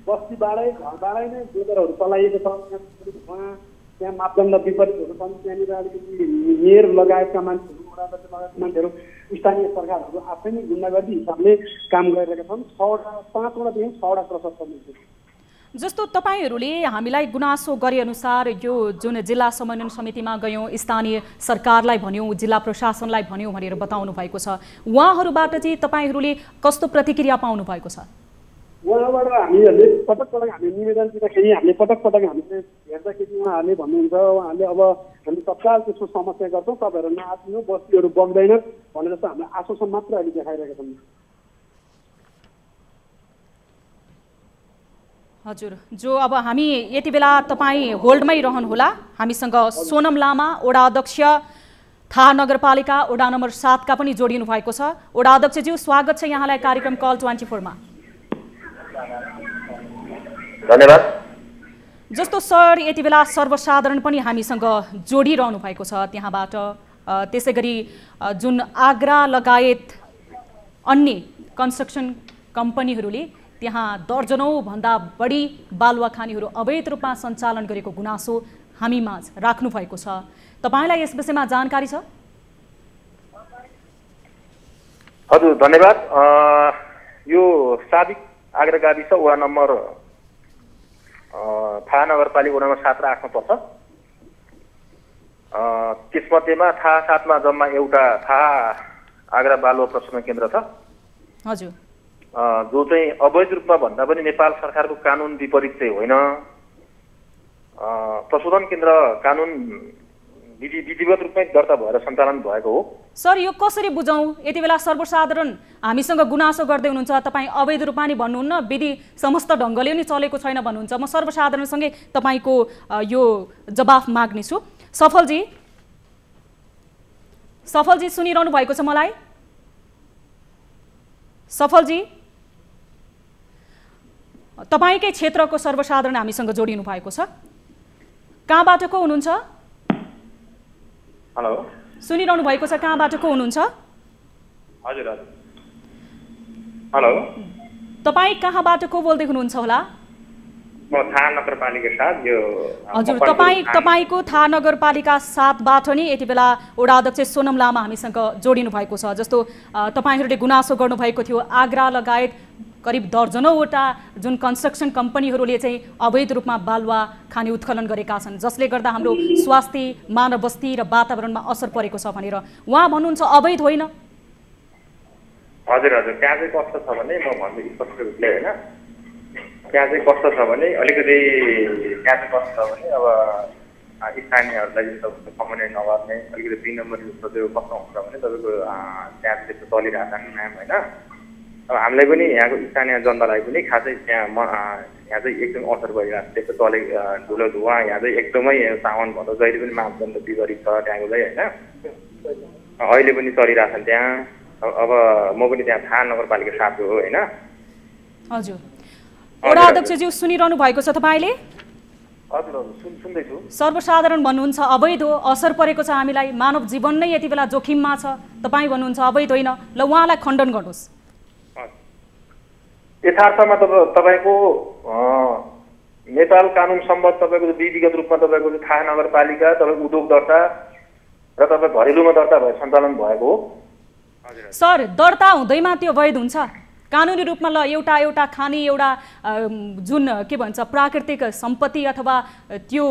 बस्तीबाटै घरबाटै नै गोबरहरू चलाइएको छ। त्यहाँ मापदण्ड विपरीतहरू छन्। त्यहाँनिर अलिकति मेयर लगायतका मान्छेहरू, वडा अध्यक्ष लगायतका मान्छेहरू, स्थानीय सरकारहरू आफै नै गुन्डागर्दी हिसाबले काम गरिरहेका छन्। 5वटादेखि 6वटा क्रसर चल्दैछ। जस्तो तपाईहरूले हामीलाई गुनासो गरे अनुसार यो जुन जिल्ला समन्वयन समितिमा गयौँ, स्थानीय सरकारलाई भन्यौँ, जिल्ला प्रशासनलाई भन्यौँ भनेर बताउनु भएको छ। उहाँहरूबाट चाहिँ तपाईँहरूले कस्तो प्रतिक्रिया पाउनु भएको छ? उहाँबाट हामीले पटक हामी निवेदन दिँदाखेरि हामीले पटक हामीले हेर्दाखेरि उहाँहरूले भन्नुहुन्छ उहाँहरूले अब हामी तत्काल त्यसको समस्या गर्छौँ, तपाईँहरू नआत्नु, बस्तीहरू बग्दैन भनेर चाहिँ हामीले आश्वासन मात्र अहिले देखाइरहेका छौँ। हजुर, जो अब हामी यति बेला तपाईँ होल्डमै रहनुहोला। हामीसँग सोनम लामा वडा अध्यक्ष थाहा नगरपालिका वडा नम्बर 7 का पनि जोडिनु भएको छ। वडा अध्यक्षज्यू, स्वागत छ यहाँलाई कार्यक्रम कल 24 मा। धन्यवाद। जस्तो सर यति बेला सर्वसाधारण पनि हामीसँग जोडिरहनु भएको छ त्यहाँबाट, त्यसैगरी जुन आग्रा लगायत अन्य कन्स्ट्रक्सन कम्पनीहरूले त्यहाँ दर्जनौं भन्दा बढी बालुवा खानीहरू अवैध रूपमा सञ्चालन गरेको गुनासो हामी माझ राख्नु भएको छ। तपाईलाई यस विषयमा जानकारी छ? हजुर धन्यवाद। यो साबिक आग्रा गाविस वडा नम्बर थाहा नगरपालिका वडा नम्बर 7 र 8 मा पर्छ। त्यसमध्येमा थाहा 7 मा जम्मा एउटा थाहा आग्रा बालुवा प्रशोधन केन्द्र छ। हजुर। जो चाहिँ अवैध रूपमा भन्दा पनि नेपाल सरकारको कानुन विपरीत चाहिँ होइन, प्रशोधन केन्द्र कानुन विधिवत रूपमै दर्ता भएर सञ्चालन भएको हो। सर यो कसरी बुझौँ? यति बेला सर्वसाधारण हामीसँग गुनासो गर्दै हुनुहुन्छ, तपाईँ अवैध रूपमा नि भन्नुहुन्न, विधि समस्त ढङ्गले नि चलेको छैन भन्नुहुन्छ। म सर्वसाधारणसँगै तपाईँको यो जवाफ माग्नेछु। सफलजी सुनिरहनु भएको छ मलाई? सफलजी, तपाईँकै क्षेत्रको सर्वसाधारण हामीसँग जोडिनु भएको छ। कहाँबाट को हुनुहुन्छ? हेलो, सुनिरहनु भएको छ? कहाँबाट को हुनुहुन्छ? हजुर हजुर। हेलो, तपाईँ कहाँबाट को बोल्दै हुनुहुन्छ होला? म थाहा नगरपालिका 7 यो। हजुर, तपाईँको थाहा नगरपालिका 7 बाट नि यति बेला वडा अध्यक्ष सोनम लामा हामीसँग जोडिनु भएको छ। जस्तो तपाईँहरूले गुनासो गर्नुभएको थियो, आग्रा लगायत करिब दर्जनौँवटा जुन कन्स्ट्रक्सन कम्पनीहरूले चाहिँ अवैध रूपमा बालुवा खानी उत्खनन गरेका छन्, जसले गर्दा हाम्रो स्वास्थ्य, मानव बस्ती र वातावरणमा असर परेको छ भनेर उहाँ भन्नुहुन्छ अवैध होइन। हजुर हजुर, त्यहाँ चाहिँ कस्तो छ भने म भन्छु स्पष्ट रूपले होइन, त्यहाँ चाहिँ कस्तो छ भने अलिकति त्यहाँ चाहिँ कस्तो छ भने अब स्थानीयहरूलाई चाहिँ कम्प्लेन नगर्ने अलिकति 3 नम्बर जस्तो त्यो कस्तो हुन्छ भने तपाईँको त्यहाँ त्यस्तो चलिरहेको छ म्याम होइन। अब हामीलाई पनि यहाँको स्थानीय जनतालाई पनि खासै यहाँ यहाँ चाहिँ एकदम असर गरिरहेको छ। त्यस्तो चले धुलो धुवा यहाँ चाहिँ एकदमै साउन भन्दा जहिले पनि मापदण्ड विपरीत छ त्यहाँको चाहिँ होइन, अहिले पनि चलिरहेछन् त्यहाँ। अब म पनि त्यहाँ थाहा नगरपालिका 7 हो होइन। हजुर, वडा अध्यक्षज्यू सुनिरहनु भएको छ तपाईँले? हजुर हजुर, सुन्दैछु। सर्वसाधारण भन्नुहुन्छ अवैध हो, असर परेको छ हामीलाई, मानव जीवन नै यति बेला जोखिममा छ, तपाईँ भन्नुहुन्छ अवैध होइन। ल उहाँलाई खण्डन गर्नुहोस्। यथार्थमा तपाईँको नेपाल कानुन सम्बद्ध तपाईँको विधिगत रूपमा तपाईँको थाहा नगरपालिका तपाईँको उद्योग दर्ता र तपाईँ घरेलुमा दर्ता भएर सञ्चालन भएको हो। सर दर्ता हुँदैमा त्यो वैध हुन्छ? कानुनी रूपमा ल एउटा खानी एउटा जुन के भन्छ प्राकृतिक सम्पत्ति अथवा त्यो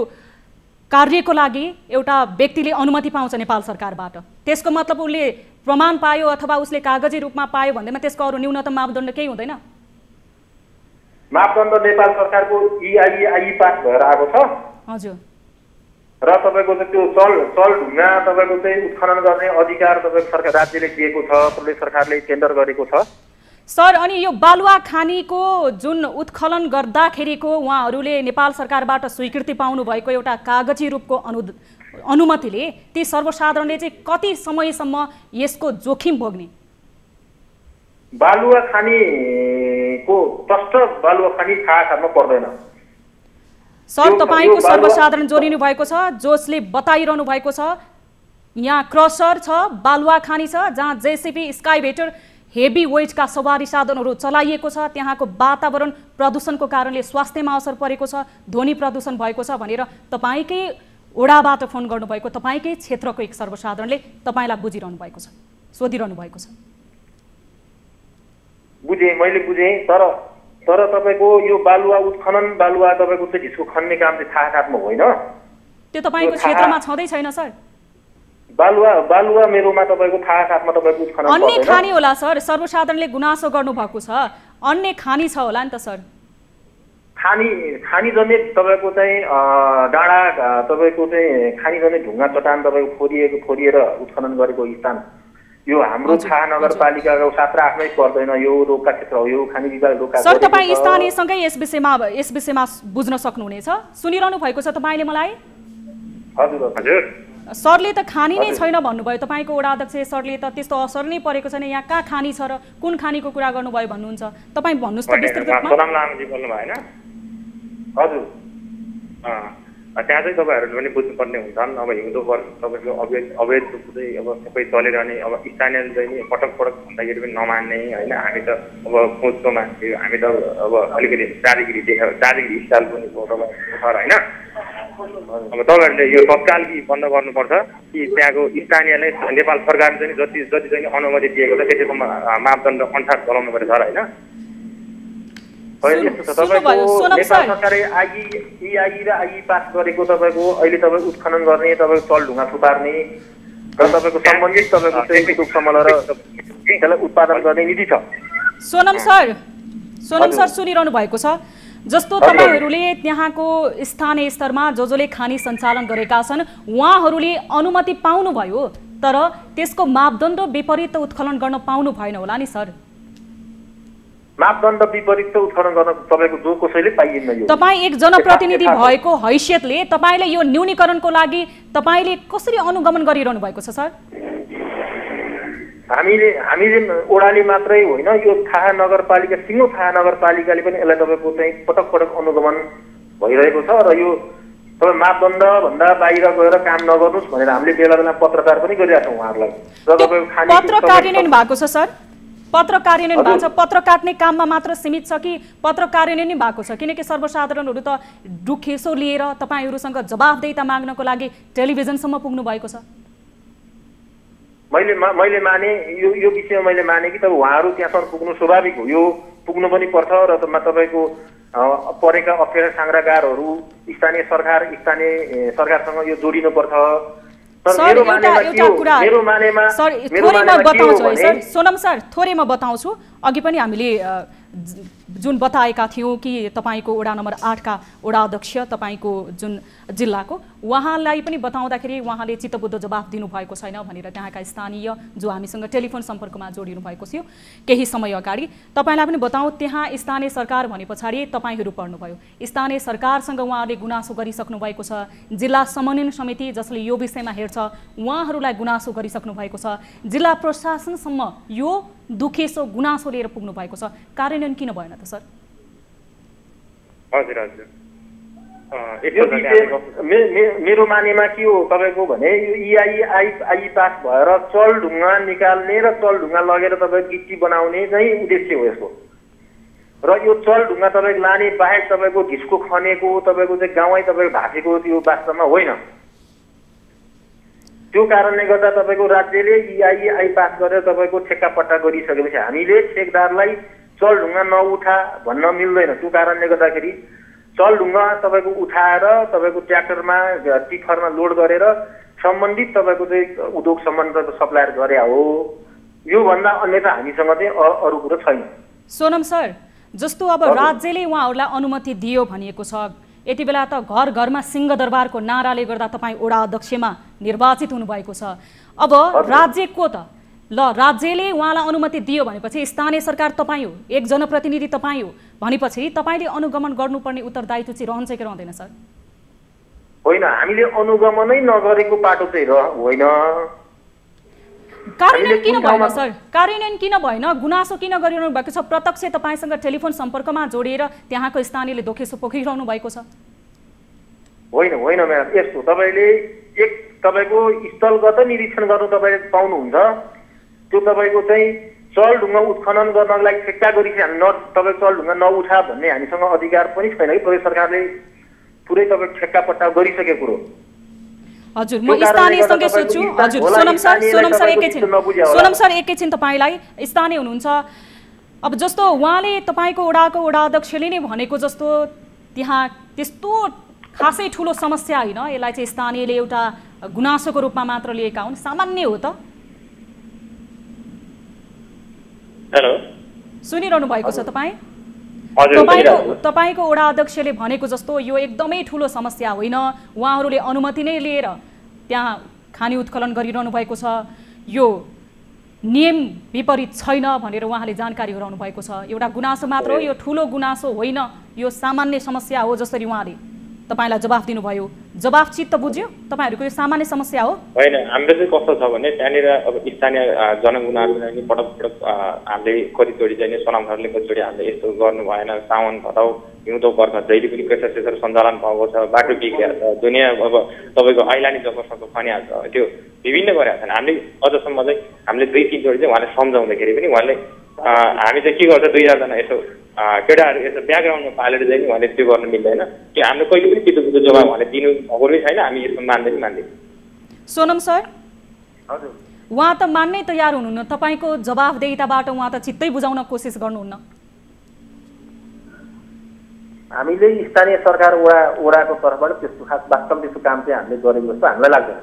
कार्यको लागि एउटा व्यक्तिले अनुमति पाउँछ नेपाल सरकारबाट, त्यसको मतलब उसले प्रमाण पायो अथवा उसले कागजी रूपमा पायो भन्दैमा त्यसको अरू न्यूनतम मापदण्ड केही हुँदैन? मापदण्ड नेपाल सरकारको EIA पास भएर आएको छ। हजुर। र तपाईँको चाहिँ त्यो चल ढुङ्गा तपाईँको चाहिँ उत्खनन गर्ने अधिकार तपाईँको सरकार राज्यले दिएको छ, प्रदेश सरकारले टेन्डर गरेको छ। सर अनि यो बालुवा खानीको जुन उत्खनन गर्दाखेरिको उहाँहरूले नेपाल सरकारबाट स्वीकृति पाउनु भएको एउटा कागजी रूपको अनुमतिले ती सर्वसाधारणले चाहिँ कति समयसम्म यसको जोखिम भोग्ने? बालुवा खानीको प्रष्ट बालुवा खानी थाहा पर्दैन। सर तपाईँको सर्वसाधारण जोडिनु भएको छ, जसले बताइरहनु भएको छ यहाँ क्रसर छ, बालुवा खानी छ जहाँ जेसीबी स्काइभेटर हेभी वेटका सवारी साधनहरू चलाइएको छ, त्यहाँको वातावरण प्रदूषणको कारणले स्वास्थ्यमा असर परेको छ, ध्वनि प्रदूषण भएको छ भनेर तपाईँकै वडाबाट फोन गर्नुभएको तपाईँकै क्षेत्रको एक सर्वसाधारणले तपाईँलाई बुझिरहनु भएको छ, सोधिरहनु भएको छ। बुझेँ, मैले बुझेँ, तर तपाईँको यो बालुवा उत्खनन बालुवा तपाईँको चाहिँ झिस्को खन्ने काम चाहिँ थाहा साथमा होइन, त्यो तपाईँको क्षेत्रमा छँदै छैन सर। बालुवा मेरोमा तपाईँको थाहा साथमा तपाईँको उत्खनन अन्य खानी होला सर, सर्वसाधारणले गुनासो गर्नुभएको छ, अन्य खानी छ होला नि त सर। खानी जन्ने तपाईँको चाहिँ डाँडा तपाईँको चाहिँ खानी जन्ने ढुङ्गा चट्टान तपाईँको फोरिएर उत्खनन गरेको स्थान यो हाम्रो थाहा नगरपालिकाको 7 र 8 मै पर्दैन, यो रोगका क्षेत्र हो, यो खानी विभाग रोगका। सर तपाईँ स्थानीयसँगै यस विषयमा बुझ्न सक्नुहुनेछ, सुनिरहनु भएको छ तपाईँले मलाई? हजुर हजुर। सरले त खानी नै छैन भन्नुभयो तपाईँको वडा अध्यक्ष सरले त त्यस्तो असर नै परेको छैन यहाँ कहाँ खानी छ र कुन खानीको कुरा गर्नुभयो भन्नुहुन्छ तपाईँ भन्नुहोस् त विस्तृत रूपमा। सोनाम लामाजी बोल्नु भएन? हजुर त्यहाँ चाहिँ तपाईँहरूले पनि बुझ्नुपर्ने हुन्छन्। अब हिउँदो वर्ष तपाईँको अवैध रूप चाहिँ अब सबै चलिरहने अब स्थानीयले चाहिँ नि पटक भन्दाखेरि पनि नमान्ने होइन। हामी त अब सोचको मान्छे हामी त अब अलिकति दादागिरी स्टाइल पनि छ होइन। अब तपाईँहरूले यो तत्काल कि बन्द गर्नुपर्छ कि त्यहाँको स्थानीयले नेपाल सरकारले चाहिँ जति चाहिँ अनुमति दिएको छ त्यसको मापदण्ड अनुसार चलाउनु पर्छ सर होइन। तपाईँको नेपाल सरकारले आगी र आगी पास गरेको तपाईँको अहिले तपाईँ उत्खनन गर्ने तपाईँको चलढुङ्गा थुपार्ने र तपाईँको सम्बन्धित तपाईँको चाहिँ समल र त्यसलाई उत्पादन गर्ने नीति छ। सोनम सर सुनिरहनु भएको छ जस्तो तपाईहरूले त्यहाँको स्थानीय स्तरमा जसले खानी सञ्चालन गरेका छन् उहाँहरूले अनुमति पाउनुभयो तर त्यसको मापदण्ड विपरीत उत्खनन गर्न पाउनु भएन होला नि सर? मापदण्ड विपरीत उत्खनन गर्न तपाईको जो कसैले पाइएन। यो तपाईँ एक जनप्रतिनिधि भएको हैसियतले तपाईले यो न्यूनीकरणको लागि तपाईले कसरी अनुगमन गरिरहनु भएको छ सर? हामीले ओडाले मात्रै होइन यो थाहा नगरपालिका सिङ्गो थाहा नगरपालिकाले पनि यसलाई तपाईँको चाहिँ पटक अनुगमन भइरहेको छ र यो तपाईँ मापदण्ड भन्दा बाहिर गएर काम नगर्नुहोस् भनेर हामीले बेला पत्रकार पनि गरिरहेका छौँ उहाँहरूलाई। र तपाईँको पत्र कार्यान्वयन भएको छ सर? पत्र कार्यान्वयन भएको छ? पत्र काट्ने काममा मात्र सीमित छ कि पत्र कार्यान्वयन नै भएको छ? किनकि सर्वसाधारणहरू त दुखेसो लिएर तपाईँहरूसँग जवाफदेहिता माग्नको लागि टेलिभिजनसम्म पुग्नु भएको छ। मैले माने यो विषयमा मैले माने कि तब उहाँहरू त्यहाँसम्म पुग्नु स्वाभाविक हो। यो पुग्नु पनि पर्छ र तपाईँको परेका अप्ठ्यारा साङ्ग्रागारहरू स्थानीय सरकारसँग यो जोडिनुपर्छ। सोनम सर थोरै म बताउँछु। अघि पनि हामीले जुन बताएका थियौँ कि तपाईँको वडा नम्बर 8 का वडा अध्यक्ष तपाईँको जुन जिल्लाको उहाँलाई पनि बताउँदाखेरि उहाँले चित्तबुद्ध जवाफ दिनुभएको छैन भनेर त्यहाँका स्थानीय जो हामीसँग टेलिफोन सम्पर्कमा जोडिनु भएको थियो केही समय अगाडि। तपाईँलाई पनि बताउँ त्यहाँ स्थानीय सरकार भने पछाडि तपाईँहरू पर्नुभयो। स्थानीय सरकारसँग उहाँहरूले गुनासो गरिसक्नु भएको छ। जिल्ला समन्वयन समिति जसले यो विषयमा हेर्छ उहाँहरूलाई गुनासो गरिसक्नु भएको छ। जिल्ला प्रशासनसम्म यो दुखेसो गुनासो लिएर पुग्नु भएको छ। कार्यान्वयन किन भएन त सर? हजुर मेरो मानेमा के हो तपाईँको भने यो आई पास भएर चलढुङ्गा निकाल्ने र चलढुङ्गा लगेर तपाईँ गिट्टी बनाउने चाहिँ उद्देश्य हो यसको। र यो चलढुङ्गा तपाईँ लाने बाहेक तपाईँको ढिस्को खनेको तपाईँको चाहिँ गाउँै तपाईँ भाँसेको त्यो वास्तवमा होइन। त्यो कारणले गर्दा तपाईँको राज्यले आई पास गरेर तपाईँको ठेक्कापट्टा गरिसकेपछि हामीले ठेकदारलाई चलढुङ्गा नउठा भन्न मिल्दैन। त्यो कारणले गर्दाखेरि चलढुङ्गा तपाईँको उठाएर तपाईँको ट्र्याक्टरमा टिफरमा लोड गरेर सम्बन्धित तपाईँको चाहिँ उद्योग सम्बन्धित सप्लायर गरे हो। योभन्दा अन्यथा हामीसँग चाहिँ अरू कुरो छैन। सोनम सर जस्तो अब राज्यले उहाँहरूलाई अनुमति दियो भनिएको छ, यति बेला त घर घरमा सिंहदरबारको नाराले गर्दा तपाईँ वडा अध्यक्षमा निर्वाचित हुनुभएको छ। अब राज्यको त राज्यले उहाँलाई अनुमति दियो भनेपछि स्थानीय सरकार तपाईँ हो, एक जनप्रतिनिधि तपाईँ हो भनेपछि तपाईँले अनुगमन गर्नुपर्ने उत्तरदायित्व चाहिँ रहन्छ कि रहँदैन सर? होइन, हामीले अनुगमनै नगरेको पाटो चाहिँ होइन। कार्यान्वयन किन भएन सर? कार्यान्वयन किन भएन? गुनासो किन गरिरहनु भएको छ? प्रत्यक्ष तपाईँसँग टेलिफोन सम्पर्कमा जोडिएर त्यहाँको स्थानीयले दोखेसो पोखिरहनु भएको छ। होइन म्याडम, यस्तो तपाईँले तपाईँको स्थलगत निरीक्षण गर्नु तपाईँले पाउनुहुन्छ। त्यो तपाईँको चाहिँ चलढुङ्गा उत्खनन गर्नको लागि ठेक्का गरिसके तपाईँ चलढुङ्गा नउठा भन्ने हामीसँग अधिकार पनि छैन कि प्रदेश सरकारले पुरै तपाईँ ठेक्कापट्टा गरिसकेको कुरो। हजुर म स्थानीयसँगै सोध्छु। हजुर सोनम सर एकैछिन तपाईँलाई स्थानीय हुनुहुन्छ। अब जस्तो उहाँले तपाईँको वडाको वडा अध्यक्षले नै भनेको जस्तो त्यहाँ त्यस्तो खासै ठुलो समस्या होइन, यसलाई चाहिँ स्थानीयले एउटा गुनासोको रूपमा मात्र लिएका हुन्, सामान्य हो त? हेलो सुनिरहनु भएको छ तपाईँ? तपाईँको वडा अध्यक्षले भनेको जस्तो यो एकदमै ठुलो समस्या होइन, उहाँहरूले अनुमति नै लिएर त्यहाँ खानी उत्खनन गरिरहनु भएको छ, यो नियम विपरीत छैन भनेर उहाँले जानकारी गराउनु भएको छ। एउटा गुनासो मात्र हो, यो ठुलो गुनासो होइन, यो सामान्य समस्या हो जसरी उहाँले तपाईँलाई जवाफ दिनुभयो। जवाफ चित्त बुझ्यो तपाईहरूको यो सामान्य समस्या हो? होइन, हाम्रो चाहिँ कस्तो छ भने त्यहाँनिर अब स्थानीय जनगुनाहरू चाहिँ पटक पटक हामीले कतिचोटि चाहिँ सलामहरूले कतिचोटि हामीले यस्तो गर्नु भएन, साउन भदौ हिउँदो बर्खा जहिले पनि प्रेसर सेसर सञ्चालन भएको छ, बाटो बिग्रिएको छ, दुनियाँ अब तपाईँको ऐलानी जबरसको खनिहाल्छ, त्यो विभिन्न गरेका छन्। हामीले अझसम्म चाहिँ हामीले 2-3 चोटि चाहिँ उहाँले सम्झाउँदाखेरि पनि उहाँले हामी चाहिँ के गर्छ 2-4 यसो केटाहरू यसो ब्याकग्राउन्डमा पालेर चाहिँ उहाँले त्यो गर्न मिल्दैन, त्यो हामीले कहिले पनि चित्तो जवाब उहाँले दिनु भएको नै छैन, हामी यसमा मान्दैन। सोनम सर, हजुर, उहाँ त मान्नै तयार हुनुहुन्न, तपाईँको जवाफदेहिताबाट उहाँ त चित्तै बुझाउन कोसिस गर्नुहुन्न। हामीले स्थानीय सरकार वडाको तर्फबाट त्यस्तो खास वास्तवमा त्यस्तो काम चाहिँ हामीले गरेको जस्तो हामीलाई लाग्दैन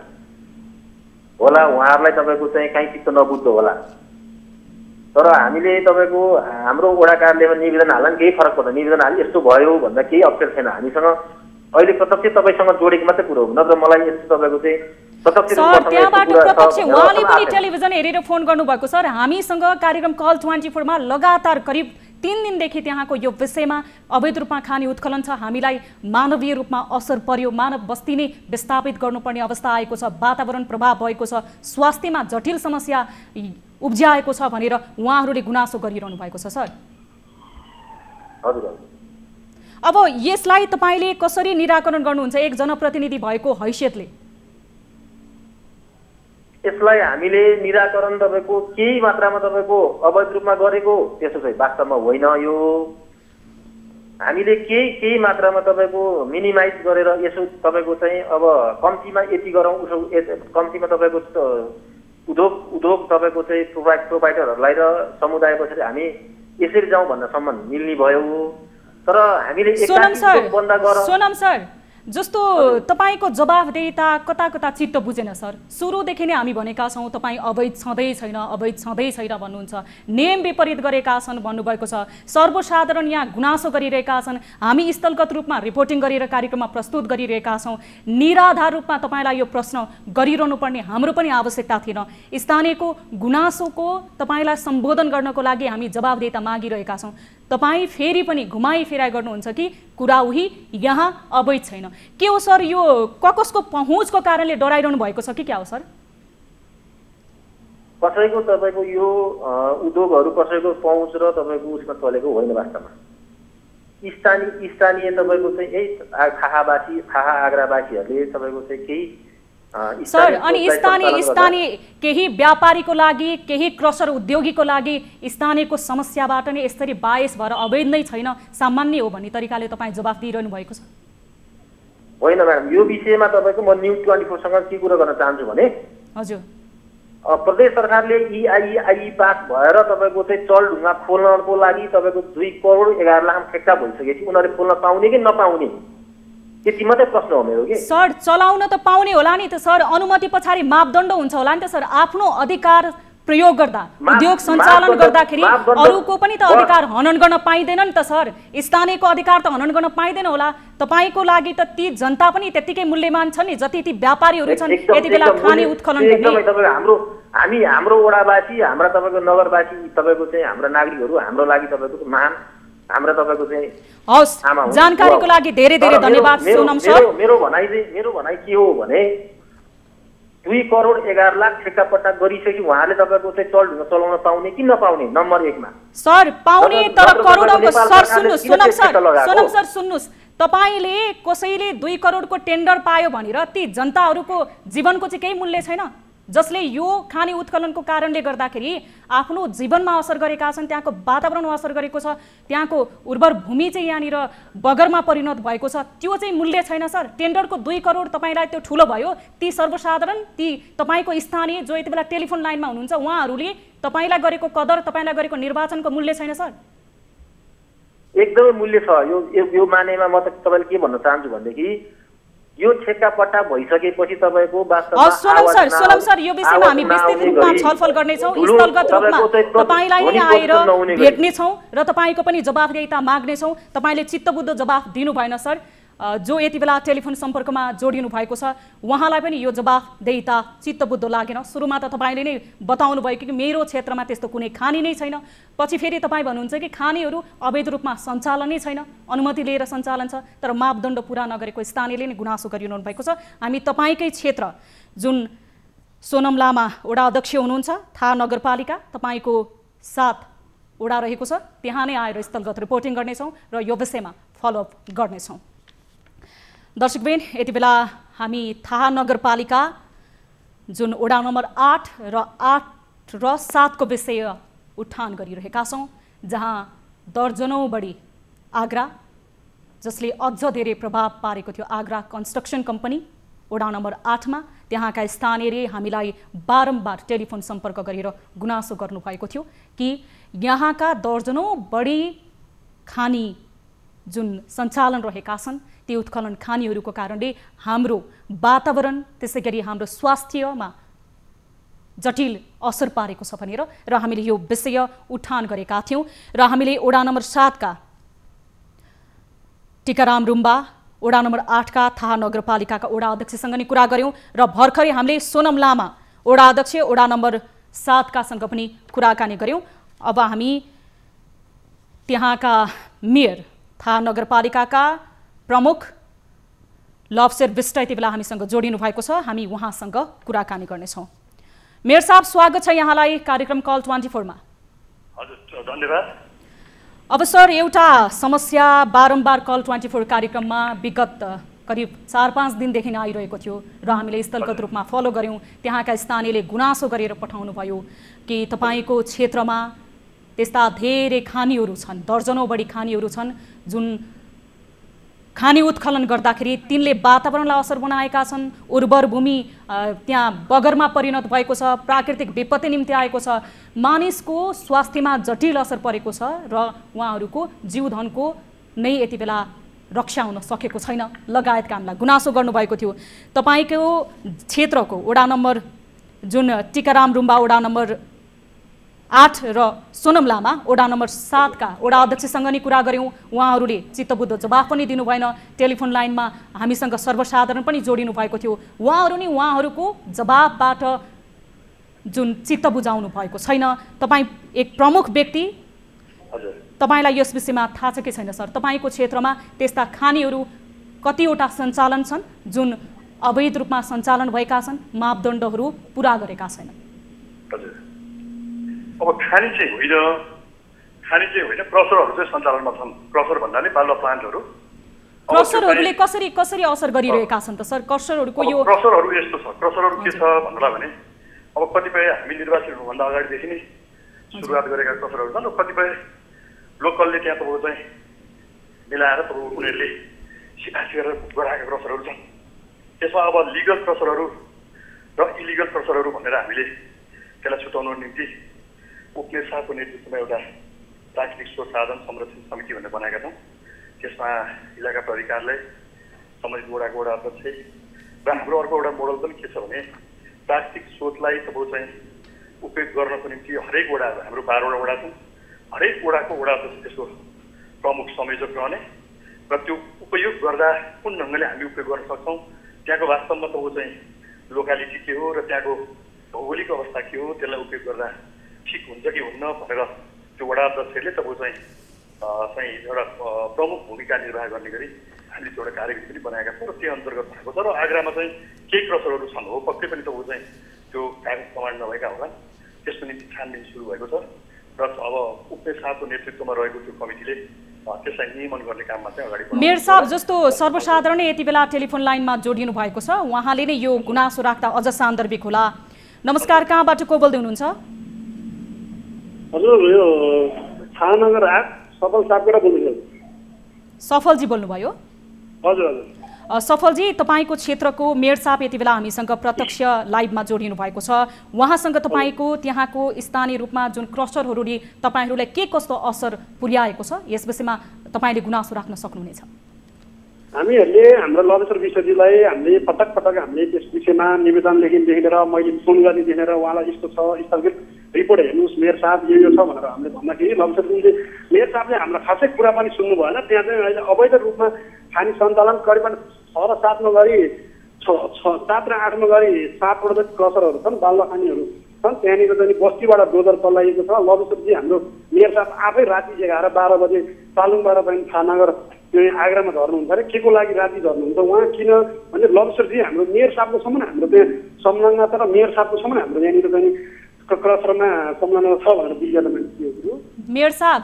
होला। उहाँहरूलाई तपाईँको चाहिँ कहीँ चित्त नबुझ्दो होला, तर हामीले तपाईँको हाम्रो वडा कार्यालयमा निवेदन हाल्दा केही फरक पर्दैन। निवेदन हाली यस्तो भयो भन्दा केही अप्ठ्यारो छैन। हामीसँग अहिले प्रत्यक्ष तपाईँसँग जोडेको मात्रै कुरो हो, नत्र मलाई यस्तो तपाईँको चाहिँ प्रत्यक्ष त्यहाँबाट प्रत्यक्ष उहाँले पनि टेलिभिजन हेरेर फोन गर्नुभएको। सर, हामीसँग कार्यक्रम कल 24 मा लगातार करिब 3 दिनदेखि त्यहाँको यो विषयमा अवैध रूपमा खानी उत्खनन छ, हामीलाई मानवीय रूपमा असर पर्यो, मानव बस्ती नै विस्थापित गर्नुपर्ने अवस्था आएको छ, वातावरण प्रभाव भएको छ, स्वास्थ्यमा जटिल समस्या उब्ज्याएको छ भनेर उहाँहरूले गुनासो गरिरहनु भएको छ। सर, अब यसलाई तपाईले कसरी निराकरण गर्नुहुन्छ एक जनप्रतिनिधि भएको हैसियतले? यसलाई हामीले निराकरण तपाईँको केही मात्रामा तपाईँको अवैध रूपमा गरेको त्यसो चाहिँ वास्तवमा होइन। यो हामीले केही मात्रामा तपाईँको मिनिमाइज गरेर यसो तपाईँको चाहिँ अब कम्तीमा यति गरौँ उसो कम्तीमा तपाईँको उद्योग तपाईँको चाहिँ प्रोभाइडरहरूलाई र समुदाय बसेर हामी यसरी जाउँ भन्नसम्म मिल्ने भयो। तर हामीले सोनम सर, जस्तो तपाईको जवाफदेहिता कता कता चित्त बुझेन सर। सुरुदेखि नै हामी भनेका छौँ तपाईँ अवैध छँदै छैन भन्नुहुन्छ, नियम विपरीत गरेका छन् भन्नुभएको छ, सर्वसाधारण यहाँ गुनासो गरिरहेका छन्, हामी स्थलगत रूपमा रिपोर्टिङ गरेर कार्यक्रममा प्रस्तुत गरिरहेका छौँ। निराधार रूपमा तपाईँलाई यो प्रश्न गरिरहनु पर्ने हाम्रो पनि आवश्यकता थिएन। स्थानीयको गुनासोको तपाईँलाई सम्बोधन गर्नको लागि हामी जवाफदेहिता मागिरहेका छौँ। तपाईँ फेरि पनि घुमाई फिराइ गर्नुहुन्छ कि कुरा उही यहाँ अवैध छैन। के हो सर, यो कसको पहुँचको कारणले डराइरहनु भएको छ कि क्या हो सर? कसैको तपाईँको यो उद्योगहरू कसैको पहुँच र तपाईँको उसमा चलेको होइन। वास्तवमा स्थानीय तपाईँको चाहिँ यही थाहा आग्रावासीहरूले तपाईँको चाहिँ केही सर, अनि स्थानीय केही व्यापारीको लागि, केही क्रसर उद्योगीको लागि स्थानीयको समस्याबाट नै यसरी बायस भएर अवैध नै छैन, सामान्य हो भन्ने तरिकाले तपाईँ जवाफ दिइरहनु भएको छ। होइन म्याडम, यो विषयमा तपाईँको म न्युज 24सँग के कुरा गर्न चाहन्छु भने हजुर, प्रदेश सरकारले EIE पास भएर तपाईँको चाहिँ चलढुङ्गा खोल्नको लागि तपाईँको 2 करोड 11 लाख ठेक्का भइसकेपछि उनीहरूले खोल्न पाउने कि नपाउने त्यति मात्रै प्रश्न हो मेरो कि। सर, चलाउन त पाउने होला नि त सर, अनुमति पछाडि मापदण्ड हुन्छ होला नि त सर। आफ्नो अधिकार प्रयोग गर्दा, उद्योग सञ्चालन गर्दाखेरि अरूको पनि त अधिकार हनन गर्न पाइँदैन नि त सर। स्थानीयको अधिकार त हनन गर्न पाइँदैन होला। तपाईँको लागि त ती जनता पनि त्यत्तिकै मूल्यमान छन् नि जति ती व्यापारीहरू छन् यति बेला खानी उत्खनन गर्ने। हाम्रो वडावासी, हाम्रा तपाईँको नगरवासी, तपाईँको चाहिँ हाम्रा नागरिकहरू हाम्रो लागि तपाईँको महान हाम्रो तपाईँको चाहिँ हवस्। जानकारीको लागि धेरै धेरै धन्यवाद सोनम सर। मेरो भनाइ के हो भने 2 करोड 11 लाख ठेक्का पट्टा गरिसके उहाँले तपाईँको चाहिँ चलढुङ्गा चलाउन पाउने कि नपाउने नम्बर 1 मा? सर, पाउने, तर करोडौंको सर सुन्नुस्, सोनम सर सुन्नुस्, तपाईले कसैले 2 करोडको टेन्डर पायो भनेर ती जनताहरूको जीवनको चाहिँ केही मूल्य छैन? जसले यो खानी उत्खननको कारणले गर्दाखेरि आफ्नो जीवनमा असर गरेका छन्, त्यहाँको वातावरणमा असर गरेको छ, त्यहाँको उर्वर भूमि चाहिँ यहाँनिर बगरमा परिणत भएको छ, त्यो चाहिँ मूल्य छैन सर। टेन्डरको 2 करोड तपाईँलाई त्यो ठुलो भयो, ती सर्वसाधारण, ती तपाईँको स्थानीय जो यति बेला टेलिफोन लाइनमा हुनुहुन्छ उहाँहरूले तपाईँलाई गरेको कदर, तपाईँलाई गरेको निर्वाचनको मूल्य छैन सर? एकदमै मूल्य छ। यो मानेमा म त तपाईँले के भन्न चाहन्छु भनेदेखि यो ठेक्का पट्टा भइसकेपछि तपाईँको वास्तवमा सोनम सर यो विषयमा हामी विस्तृत रूपमा छलफल गर्नेछौँ, स्थलगत रूपमा तपाईँलाई नै आएर भेट्नेछौँ र तपाईँको पनि जवाफदेहिता माग्नेछौँ। तपाईँले चित्तबुद्ध जवाफ दिनु भएन सर। जो यति बेला टेलिफोन सम्पर्कमा जोडिनु भएको छ उहाँलाई पनि यो जवाफदेहिता चित्तबुद्धो लागेन। सुरुमा त तपाईँले नै बताउनु भयो कि मेरो क्षेत्रमा त्यस्तो कुनै खानी नै छैन, पछि फेरि तपाईँ भन्नुहुन्छ कि खानीहरू अवैध रूपमा सञ्चालन नै छैन, अनुमति लिएर सञ्चालन छ, तर मापदण्ड पुरा नगरेको स्थानीयले नै गुनासो गरिरहनु भएको छ। हामी तपाईँकै क्षेत्र जुन सोनम लामा वडा अध्यक्ष हुनुहुन्छ थाहा नगरपालिका, तपाईँको 7 वडा रहेको छ, त्यहाँ नै आएर स्थलगत रिपोर्टिङ गर्नेछौँ र यो विषयमा फलोअप गर्नेछौँ। दर्शकबिन, यति बेला हामी थाहा नगरपालिका जुन वडा नम्बर 8 र 7 को विषय उठान गरिरहेका छौँ, जहाँ दर्जनौं बढी आगरा जसले अझ धेरै प्रभाव पारेको थियो आगरा कन्स्ट्रक्सन कम्पनी वडा नम्बर 8 मा, त्यहाँका स्थानीयले हामीलाई बारम्बार टेलिफोन सम्पर्क गरेर गुनासो गर्नुभएको थियो कि यहाँका दर्जनौं बढी खानी जुन सञ्चालन रहेका छन् ती उत्खनन खानीहरूको कारणले हाम्रो वातावरण त्यसैगरी हाम्रो स्वास्थ्यमा जटिल असर पारेको छ भनेर र हामीले यो विषय उठान गरेका थियौं। र हामीले वडा नम्बर 7 का टिकाराम रुम्बा, वडा नम्बर 8 का थाहा नगरपालिकाका वडा अध्यक्षसँग नि कुरा गर्यौं र भर्खरै हामीले सोनम लामा वडा अध्यक्ष वडा नम्बर 7 का सँग पनि कुराकानी गर्यौं। अब हामी त्यहाँका मेयर थाहा नगरपालिकाका प्रमुख लभशेर विष्ट यति बेला हामीसँग जोडिनु भएको छ, हामी उहाँसँग कुराकानी गर्नेछौँ। मेयर साहब, स्वागत छ यहाँलाई कार्यक्रम कल 24 मा। हजुर, धन्यवाद। अब सर, एउटा समस्या बारम्बार कल 24 कार्यक्रममा विगत करिब 4-5 दिनदेखि नै आइरहेको थियो र हामीले स्थलगत रूपमा फलो गर्यौं। त्यहाँका स्थानीयले गुनासो गरेर पठाउनु भयो कि तपाईको क्षेत्रमा त्यस्ता धेरै खानीहरू छन्, दर्जनौं बढी खानीहरू छन् जुन खानी उत्खनन गर्दाखेरि तिनले वातावरणलाई असर बनाएका छन्, उर्वर भूमि त्यहाँ बगरमा परिणत भएको छ, प्राकृतिक विपत्ति निम्ति आएको छ, मानिसको स्वास्थ्यमा जटिल असर परेको छ र उहाँहरूको जीवधनको नै यति बेला रक्षा हुन सकेको छैन लगायतका हामीलाई गुनासो गर्नुभएको थियो। तपाईको क्षेत्रको वडा नम्बर जुन टिकाराम रुम्बा वडा नम्बर 8 र सोनम लामा वडा नम्बर 7 का वडा अध्यक्षसँग नि कुरा गर्यौं, उहाँहरूले चित्तबुद्ध जवाफ पनि दिनु भएन। टेलिफोन लाइनमा हामीसँग सर्वसाधारण पनि जोडिनु भएको थियो, उहाँहरू नि उहाँहरूको जवाफबाट जुन चित्त बुझाउनु भएको छैन। तपाईँ एक प्रमुख व्यक्ति, तपाईलाई यस विषयमा थाहा छ कि छैन सर? तपाईको क्षेत्रमा त्यस्ता खानीहरू कतिवटा सञ्चालन छन् जुन अवैध रूपमा सञ्चालन भएका छन्, मापदण्डहरू पूरा गरेका छैनन्? अब खानी चाहिँ होइन, क्रसरहरू चाहिँ सञ्चालनमा छन्। क्रसर भन्दा नि बालुवा प्लान्टहरू। क्रसरहरूले कसरी असर गरिरहेका छन् त सर? क्रसरहरूको यो क्रसरहरू यस्तो छ, क्रसरहरू के छ भन्नुलाई भने अब कतिपय हामी निर्वाचित हुनुभन्दा अगाडिदेखि नै सुरुवात गरेका क्रसरहरू छन्, कतिपय लोकलले त्यहाँ तपाईँको चाहिँ मिलाएर तपाईँको उनीहरूले सिफारिस गरेर गराएका क्रसरहरू छन्। त्यसमा अब लिगल क्रसरहरू र इलिगल क्रसरहरू भनेर हामीले त्यसलाई छुटाउनको निम्ति उपमेयर शाहको नेतृत्वमा एउटा प्राकृतिक स्रोत साधन संरक्षण समिति भनेर बनाएका छौँ। त्यसमा इलाका प्राधिकारले सम्बन्धित वडाको वडा अध्यक्ष र हाम्रो अर्को एउटा मोडल पनि के छ भने प्राकृतिक स्रोतलाई तपाईँको चाहिँ उपयोग गर्नको निम्ति हरेक वडा, हाम्रो 12 वडा छन्, हरेक वडाको वडा अध्यक्ष त्यसको प्रमुख संयोजक रहने र त्यो उपयोग गर्दा कुन ढङ्गले हामी उपयोग गर्न सक्छौँ, त्यहाँको वास्तवमा तपाईँको चाहिँ लोकालिटी के हो र त्यहाँको भौगोलिक अवस्था के हो, त्यसलाई उपयोग गर्दा ठिक हुन्छ कि हुन्न भनेर त्यो वडा अध्यक्षहरूले तपाईँको चाहिँ एउटा प्रमुख भूमिका निर्वाह गर्ने गरी हामीले एउटा कार्यविधि पनि बनाएका छौँ र त्यो अन्तर्गत भएको छ। र आगरामा चाहिँ केही क्रसरहरू छन्, हो पक्कै पनि तपाईँको चाहिँ त्यो कागज प्रमाण नभएका होला, त्यसको निम्ति छानबिन सुरु भएको छ र अब उपमेयर साहबको नेतृत्वमा रहेको त्यो कमिटीले त्यसलाई नियमन गर्ने काममा चाहिँ अगाडि बढ्छ। मेयर साहब जस्तो सर्वसाधारण यति बेला टेलिफोन लाइनमा जोडिनु भएको छ, उहाँले नै यो गुनासो राख्दा अझ सान्दर्भिक होला। नमस्कार, कहाँबाट को बोल्दै हुनुहुन्छ? हजुर, यो थाहा नगर 8 सफल सापकोटा बोल्दैछु। सफलजी बोल्नुभयो? हजुर हजुर। सफलजी, तपाईको क्षेत्रको मेयर साहब यति बेला हामीसँग प्रत्यक्ष लाइभमा जोडिनु भएको छ, उहाँसँग तपाईको त्यहाँको स्थानीय रूपमा जुन क्रसरहरूले तपाईहरूलाई के कस्तो असर पुर्याएको छ यस विषयमा तपाईले गुनासो राख्न सक्नुहुनेछ। हामीहरूले हाम्रो लभेश्वर विष्टजीलाई हामीले पटक हामीले त्यस विषयमा निवेदन लेखिदेखि लिएर मैले फोन गर्नेदेखि लिएर उहाँलाई यस्तो छ स्थगित रिपोर्ट हेर्नुहोस् मेयर साहब यो छ भनेर हामीले भन्दाखेरि लम्सर सिंहले मेयर साहबले हाम्रो खासै कुरा पनि सुन्नु भएन। त्यहाँ चाहिँ अहिले अवैध रूपमा खानी सञ्चालन करिबन 6 र 7मा गरी 7 र 8मा गरी 7वटा जति क्रसरहरू छन्, बालुवा खानीहरू छन्। त्यहाँनिर चाहिँ बस्तीबाट डोजर चलाइएको छ। लम्सरजी हाम्रो मेयर साहब आफै राति 11-12 बजे तालुङबाट पनि थानागर आगरामा झर्नुहुन्छ अरे। के को लागि राति झर्नुहुन्छ उहाँ? किन भने लम्सरजी हाम्रो मेयर साहबको सम्म हाम्रो त्यहाँ संलग्नता र मेयर साहबको सम्म हाम्रो यहाँनिर चाहिँ क्रसरमा संलग्न छ भनेर विज्ञापनमा दिएको। मेयर साहब,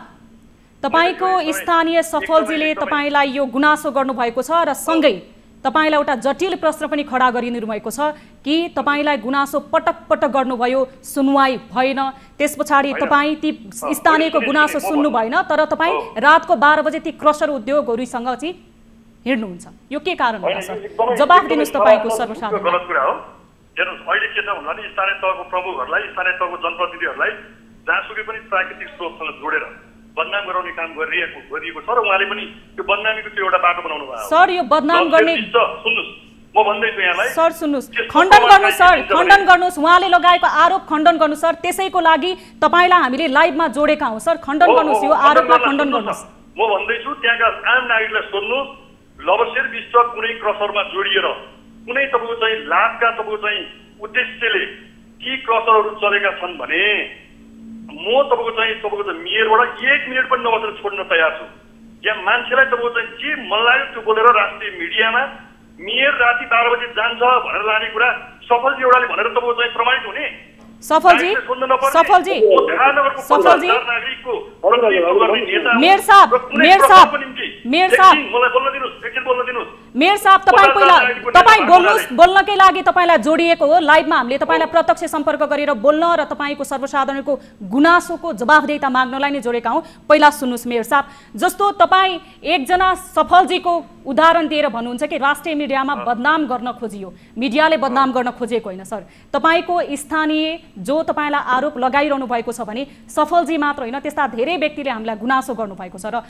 तपाईको स्थानीय सफलजीले तपाईलाई यो गुनासो गर्नुभएको छ र सँगै तपाईलाई एउटा जटिल प्रश्न पनि खडा गरिदिनु भएको छ कि तपाईलाई गुनासो पटक पटक गर्नुभयो, सुनवाई भएन, त्यसपछि तपाई ती स्थानीयको गुनासो सुन्नु भएन, तर तपाई रातको 12 बजे ती क्रसर उद्योगहरुसँग चाहिँ हिड्नुहुन्छ। यो के कारण होला सर? जवाफ दिनुस् तपाईको सर्वसाधारण। गलत कुरा हो। हेर्नुस्, अहिले के छ भन्दा नि स्थानीय तहको प्रमुखहरूलाई, स्थानीय तहको जनप्रतिनिधिहरूलाई जहाँसुकै पनि प्राकृतिक स्रोतसँग जोडेर बदनाम गराउने काम गरिएको छ र उहाँले पनि त्यो बदनामीको त्यो एउटा बाटो बनाउनु भयो। सर यो बदनाम गर्ने सुन्नुस्, म भन्दैछु यहाँलाई। सर सुन्नुस्, खण्डन गर्नुस् सर, खण्डन गर्नुस्, उहाँले लगाएको आरोप खण्डन गर्नुस् सर। त्यसैको लागि तपाईलाई हामीले लाइभमा जोडेका हौं सर। खण्डन गर्नुस्, यो आरोपलाई खण्डन गर्नुस्। म भन्दैछु त्यहाँका आम नागरिकलाई सोध्नुस्, लबसेर विश्व कुनै क्रसरमा जोडिएर कुनै तपाईको चाहिँ लाभका तपाईको चाहिँ उद्देश्यले ती क्रसरहरू चलेका छन् भने म तपाईँको चाहिँ मेयरबाट 1 मिनट पनि नबसेर छोड्न तयार छु। यहाँ मान्छेलाई तपाईँको चाहिँ जे मन लाग्यो त्यो बोलेर राष्ट्रिय मिडियामा मेयर राति 12 बजे जान्छ भनेर लाने कुरा सफलजी एउटाले भनेर तपाईँको चाहिँ प्रमाणित हुने? सफलजी, सफलजी, सफलजी, मेयर साहब, मेयर साहब, मेयर साहब, मलाई बोल्न दिनुस्, एकछिन बोल्न दिनुस्। मेयर साहब, तपाईँ बोल्नुस्, बोल्नकै लागि तपाईलाई जोडिएको हो। लाइभमा हामीले तपाईलाई प्रत्यक्ष सम्पर्क गरेर बोल्न र तपाईको सर्वसाधारणको गुनासोको जवाफदेहिता माग्नलाई नै जोडेका हौं। पहिला सुन्नुस् मेयर साहब, जस्तो तपाईँ एकजना सफलजीको उदाहरण दिएर भन्नुहुन्छ कि राष्ट्रिय मिडियामा बदनाम गर्न खोजियो, मिडियाले बदनाम गर्न खोजेको होइन सर। तपाईको स्थानीय जो तपाईलाई आरोप लगाइरहनु भएको छ भने सफलजी मात्र होइन, त्यस्ता धेरै व्यक्तिले हामीलाई गुनासो गर्नुभएको छ र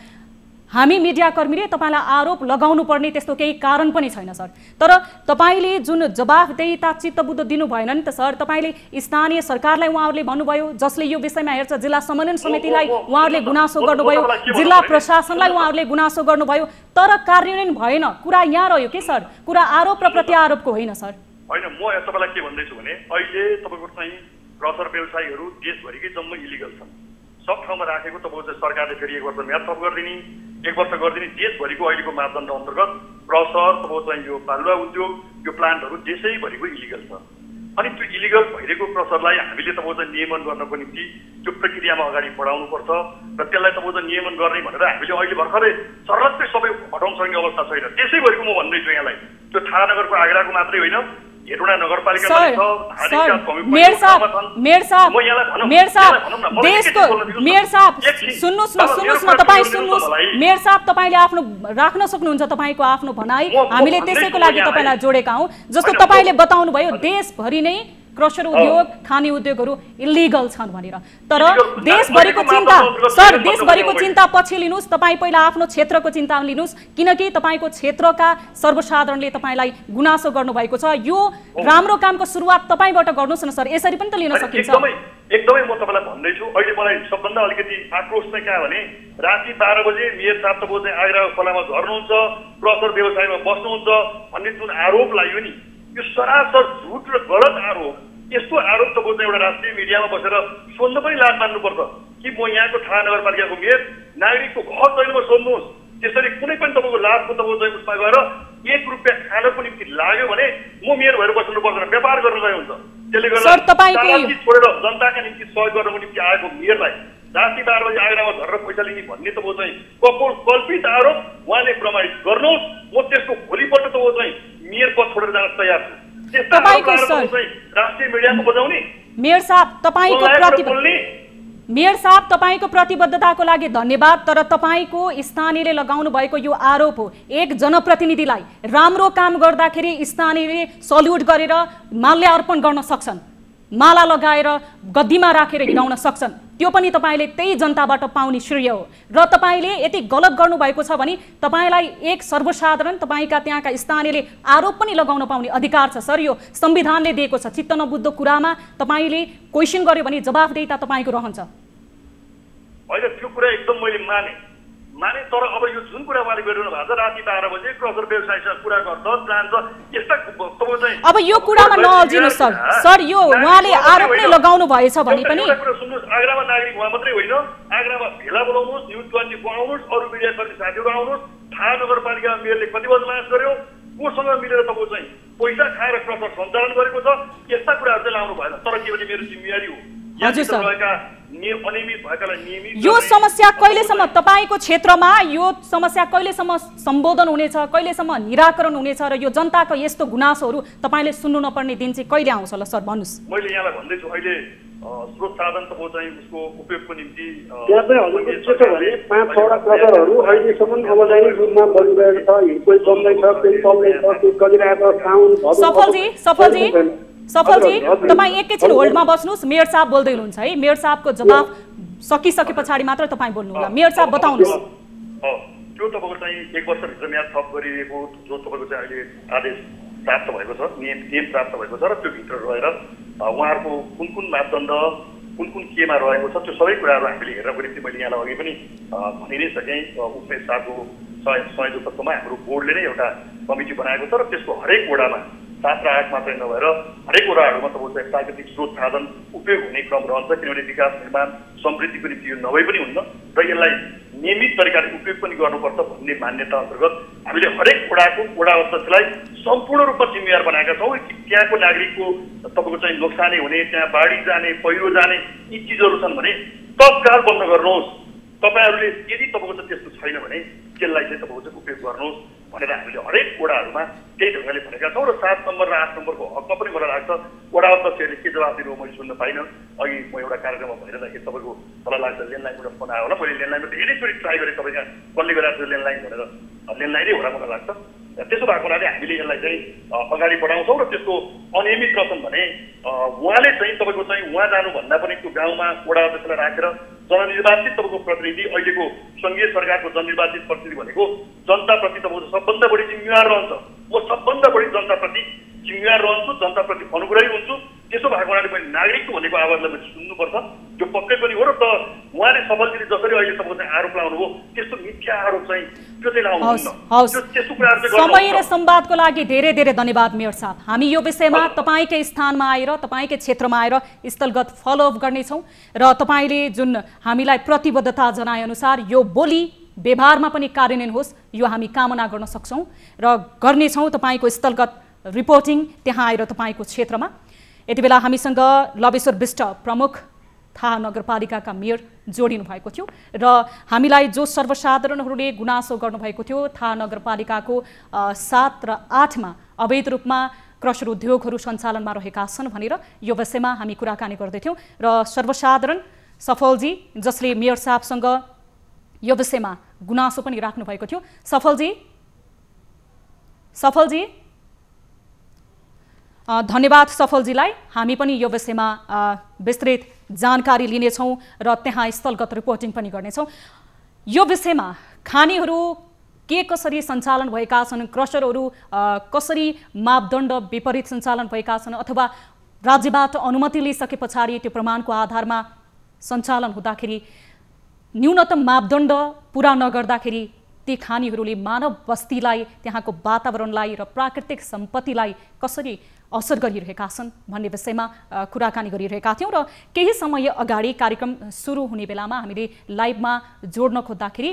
हामी मिडियाकर्मीले तपाईलाई आरोप लगाउनु पर्ने त्यस्तो केही कारण पनि छैन सर। तर तपाईले जुन जवाफदेहिता चित्तबुद्ध दिनु भएन नि त सर। तपाईले स्थानीय सरकारलाई उहाँहरूले भन्नुभयो, जसले यो विषयमा हेर्छ, जिल्ला समन्वय समितिलाई उहाँहरूले गुनासो गर्नुभयो, जिल्ला प्रशासनलाई उहाँहरूले गुनासो गर्नुभयो, तर कार्यान्वयन भएन। कुरा यहाँ रह्यो के सर? कुरा आरोप र प्रत्यारोपको होइन सर। होइन, म तपाईँलाई के भन्दैछु भने अहिले तपाईँको चाहिँ क्रसर व्यवसायीहरू देशभरिकै जम्मै इलिगल छन्। सब ठाउँमा राखेको तपाईँको चाहिँ सरकारले फेरि 1 वर्ष म्याद थप गरिदिने, 1 वर्ष गरिदिने। देशभरिको अहिलेको मापदण्ड अन्तर्गत क्रसर तपाईँको चाहिँ यो बालुवा उद्योग, यो प्लान्टहरू देशैभरिको इलिगल छ। अनि त्यो इलिगल भइरहेको क्रसरलाई हामीले तपाईँको चाहिँ नियमन गर्नको निम्ति त्यो प्रक्रियामा अगाडि बढाउनुपर्छ र त्यसलाई तपाईँको चाहिँ नियमन गर्ने भनेर हामीले अहिले भर्खरै सर्लक्कै सबै हटाउन सक्ने अवस्था छैन। त्यसैभरिको म भन्दैछु यहाँलाई, त्यो थाहानगरको आगराको मात्रै होइन, हेटौँडा नगरपालिका सुन्नुस् न तपाईँ, सुन्नुस् मेयर साहब, तपाईँले आफ्नो राख्न सक्नुहुन्छ तपाईँको आफ्नो भनाइ। हामीले त्यसैको लागि तपाईँलाई जोडेका हौं। जस्तो तपाईँले बताउनु भयो देशभरि नै क्रसर उद्योग, खानी उद्योगहरू इलिगल छन् भनेर, तर देशभरिको चिन्ता सर, देशभरिको चिन्ता पछि लिनुस्। तपाईँ पहिला आफ्नो क्षेत्रको चिन्ता लिनुस्, किनकि तपाईँको क्षेत्रका सर्वसाधारणले तपाईँलाई गुनासो गर्नुभएको छ। यो राम्रो कामको सुरुवात तपाईँबाट गर्नुहोस् न सर, यसरी पनि त लिन सकिन्छ। एकदमै म तपाईँलाई भन्दैछु, अहिले मलाई सबभन्दा अलिकति आक्रोश चाहिँ कहाँ भने राति 12 बजे मेयर साहब तपाईँ चाहिँ आगरा खोलामा झर्नुहुन्छ, क्रसर व्यवसायमा बस्नुहुन्छ भन्ने जुन आरोप लाग्यो नि, यो सरासर झुट र गलत आरोप। यस्तो आरोप तपाईँ चाहिँ एउटा राष्ट्रिय मिडियामा बसेर सोध्न पनि लाज मान्नुपर्छ कि म यहाँको थाहा नगरपालिकाको मेयर नागरिकको घर दैलोमा सोध्नुहोस्। त्यसरी कुनै पनि तपाईँको लाभको तपाईँ चाहिँ उसमा गएर 1 रुपियाँ खानको निम्ति लाग्यो भने म मेयर भएर बस्नु पर्दैन, व्यापार गर्न गए हुन्छ। त्यसले गर्दा छोडेर जनताका निम्ति सहयोग गर्नको निम्ति आएको मेयरलाई राति 12 बजे आगरामा झरेर पैसा लिने भन्ने तपाईँ चाहिँ कल्पित आरोप उहाँले प्रमाणित गर्नुहोस्। म त्यसको भोलिपल्ट तपाईँ चाहिँ मेयर पद छोडेर जान तयार छु। राष्ट्रिय मिडियामा बजाउने मेयर साहब, तपाईको प्रतिबद्धताको लागि धन्यवाद। तर तपाईको स्थानीयले लगाउनु भएको यो आरोप हो, एक जनप्रतिनिधिलाई राम्रो काम गर्दाखेरि स्थानीयले सल्युट गरेर माल्यार्पण गर्न सक्छन्, माला लगाएर गद्दीमा राखेर हिँडाउन सक्छन्, त्यो पनि तपाईँले त्यही जनताबाट पाउने श्रेय हो। र तपाईँले यति गलत गर्नुभएको छ भने तपाईँलाई एक सर्वसाधारण तपाईँका त्यहाँका स्थानीयले आरोप पनि लगाउन पाउने अधिकार छ। सर, यो संविधानले दिएको छ। चित्त नबुझ्दो कुरामा तपाईँले क्वेसन गर्यो भने जवाफदेहिता तपाईँको रहन्छ। होइन, त्यो कुरा एकदम मैले माने, तर अब यो जुन कुरा उहाँले गरिरहनु भएको छ, राति 12 बजे क्रसर व्यवसायीसँग कुरा गर्छ जान्छ, यस्ता तपाईँ चाहिँ अब यो कुरामा नअल्झिनु सर। सर, यो उहाँले आरोप नै लगाउनु भएछ भने पनि सुन्नुहोस्, आगरामा नागरिक उहाँ मात्रै होइन, आगरामा भेला बोलाउनुहोस्, न्युज 24 आउनुहोस्, अरू मिडियाकर्मी साथीहरू आउनुहोस्, थाहा नगरपालिकामा मेयरले प्रतिबद्ध मास गर्यो, कोसँग मिलेर तपाईँ चाहिँ पैसा खाएर क्रसर सञ्चालन गरेको छ, यस्ता कुराहरू चाहिँ लाउनु भएन। तर के भने मेरो जिम्मेवारी हो हजुर सर। अनियमित भएकालाई नियमित यो समस्या कहिलेसम्म तपाईँको क्षेत्रमा यो समस्या कहिलेसम्म सम्बोधन हुनेछ, कहिलेसम्म निराकरण हुनेछ र यो जनताको यस्तो गुनासोहरू तपाईँले सुन्नु नपर्ने दिन चाहिँ कहिले आउँछ होला सर, भन्नुहोस्। मैले यहाँलाई भन्दैछु, अहिले स्रोत साधन तपाईँ चाहिँ उसको उपयोगको निम्ति त्यहाँ चाहिँ हजुरको के छ भने 5-6वटा क्रसरहरू अहिलेसम्म अवैधानिक रूपमा बनिरहेको छ, कोही बन्दैछ, कोही चल्दैछ, कोही गरिरहेको छ। सफलजी तपाईँ एकैछिन होल्डमा बस्नुहोस्। मेयर साहब बोल्दै हुनुहुन्छ है, मेयर साहबको जवाब सकिसके पछाडि मात्र तपाईँ बोल्नु होला। मेयर साहब बताउनुहोस्। त्यो तपाईँको चाहिँ 1 वर्षभित्र म्याद थप गरिएको जो तपाईँको चाहिँ अहिले आदेश प्राप्त भएको छ, नियम प्राप्त भएको छ, र त्यो भित्र रहेर उहाँहरूको कुन कुन मापदण्ड कुन कुन केमा रहेको छ, त्यो सबै कुराहरू हामीले हेर्नको निम्ति मैले यहाँलाई अघि पनि भनि नै सकेँ। उमेश शाहको संयोजकत्वमा हाम्रो बोर्डले नै एउटा कमिटी बनाएको छ, र त्यसको हरेक वडामा 7 र 8 मात्रै नभएर हरेक वडाहरूमा तपाईँ चाहिँ प्राकृतिक स्रोत साधन उपयोग हुने क्रम रहन्छ, किनभने विकास निर्माण समृद्धिको निम्ति यो नभई पनि हुन्न, र यसलाई नियमित तरिकाले उपयोग पनि गर्नुपर्छ भन्ने मान्यता अन्तर्गत हामीले हरेक वडाको वडा अध्यक्षलाई सम्पूर्ण रूपमा जिम्मेवार बनाएका छौँ। त्यहाँको नागरिकको तपाईँको चाहिँ नोक्सानी हुने, त्यहाँ बाढी जाने, पहिरो जाने यी चिजहरू छन् भने तत्काल बन्द गर्नुहोस्। तपाईँहरूले यदि तपाईँको चाहिँ त्यस्तो छैन भने त्यसलाई चाहिँ तपाईँको चाहिँ उपयोग गर्नुहोस् भनेर हामीले हरेक वडाहरूमा त्यही ढङ्गले भनेका छौँ। र 7 नम्बर र 8 नम्बरको हकमा पनि मलाई लाग्छ वडा अध्यक्षहरूले के जवाब दिनु मैले सुन्न पाइनँ। अघि म एउटा कार्यक्रममा भइरहँदाखेरि तपाईँको मलाई लाग्छ ल्यान्डलाइनबाट फोन आयो होला, मैले ल्यान्डलाइनमा धेरैचोटि ट्राई गरेँ, तपाईँ यहाँ कसले गराएको छ ल्यान्डलाइन भनेर, ल्यान्डलाइनै होला मलाई लाग्छ। त्यसो भएको हुनाले हामीले यसलाई चाहिँ अगाडि बढाउँछौँ। र त्यसको अनियमित रहेछन् भने उहाँले चाहिँ तपाईँको चाहिँ उहाँ जानुभन्दा पनि त्यो गाउँमा वडा अध्यक्षलाई राखेर जननिर्वाचित तपाईँको प्रतिनिधि, अहिलेको सङ्घीय सरकारको जननिर्वाचित प्रतिनिधि भनेको जनताप्रति तपाईँको सबभन्दा बढी जिम्मेवार रहन्छ। म सबभन्दा बढी जनताप्रति जिम्मेवार रहन्छु, जनताप्रति अनुग्रही हुन्छु। त्यसो भएको हुनाले मैले नागरिकको भनेको आवाजलाई मैले सुन्नुपर्छ, त्यो पक्कै पनि हो। र त उहाँले सफलजीले जसरी अहिले तपाईँको चाहिँ आरोप लाउनुभयो त्यस्तो मिथ्या आरोप चाहिँ त्यो चाहिँ लाउनुहुन्न। त्यस्तो कुराहरू चाहिँ समय र संवादको लागि धेरै धेरै धन्यवाद मेयर साहब। हामी यो विषयमा तपाईँकै स्थानमा आएर तपाईँकै क्षेत्रमा आएर स्थलगत फलोअप गर्नेछौँ, र तपाईँले जुन हामीलाई प्रतिबद्धता जनाए अनुसार यो बोली व्यवहारमा पनि कार्यान्वयन होस्, यो हामी कामना गर्न सक्छौँ र गर्नेछौँ। तपाईँको स्थलगत रिपोर्टिङ त्यहाँ आएर तपाईँको क्षेत्रमा। यति बेला हामीसँग लवेश्वर विष्ट प्रमुख थाहा नगरपालिकाका मेयर जोडिनु भएको थियो, र हामीलाई जो सर्वसाधारणहरूले गुनासो गर्नुभएको थियो थाहा नगरपालिकाको 7 र 8 मा अवैध रूपमा क्रसर उद्योगहरू सञ्चालनमा रहेका छन् भनेर यो विषयमा हामी कुराकानी गर्दैथ्यौँ। र सर्वसाधारण सफलजी जसले मेयर साहबसँग यो विषयमा गुनासो पनि राख्नु भएको थियो, सफलजी धन्यवाद सफलजीलाई। हामी पनि यो विषयमा विस्तृत जानकारी लिनेछौँ र त्यहाँ स्थलगत रिपोर्टिङ पनि गर्नेछौँ। यो विषयमा खानीहरू के कसरी सञ्चालन भएका छन्, क्रसरहरू कसरी मापदण्ड विपरीत सञ्चालन भएका छन्, अथवा राज्यबाट अनुमति लिइसके पछाडि त्यो प्रमाणको आधारमा सञ्चालन हुँदाखेरि न्यूनतम मापदण्ड पुरा नगर्दाखेरि ती खानीहरूले मानव बस्तीलाई, त्यहाँको वातावरणलाई र प्राकृतिक सम्पत्तिलाई कसरी असर गरिरहेका छन् भन्ने विषयमा कुराकानी गरिरहेका थियौँ। र केही समय अगाडि कार्यक्रम सुरु हुने बेलामा हामीले लाइभमा जोड्न खोज्दाखेरि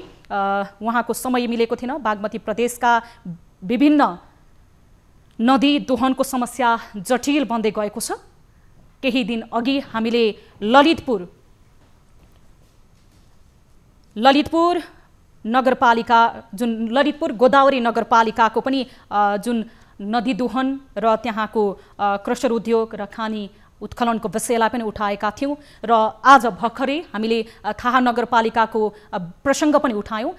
उहाँको समय मिलेको थिएन। बागमती प्रदेशका विभिन्न नदी दोहनको समस्या जटिल बन्दै गएको छ। केही दिन अघि हामीले ललितपुर नगरपालिका, जुन ललितपुर गोदावरी नगरपालिकाको पनि जुन नदी दोहन र त्यहाँको क्रसर उद्योग र खानी उत्खननको विषयलाई पनि उठाएका थियौँ, र आज भर्खरै हामीले थाहा नगरपालिकाको प्रसङ्ग पनि उठायौँ।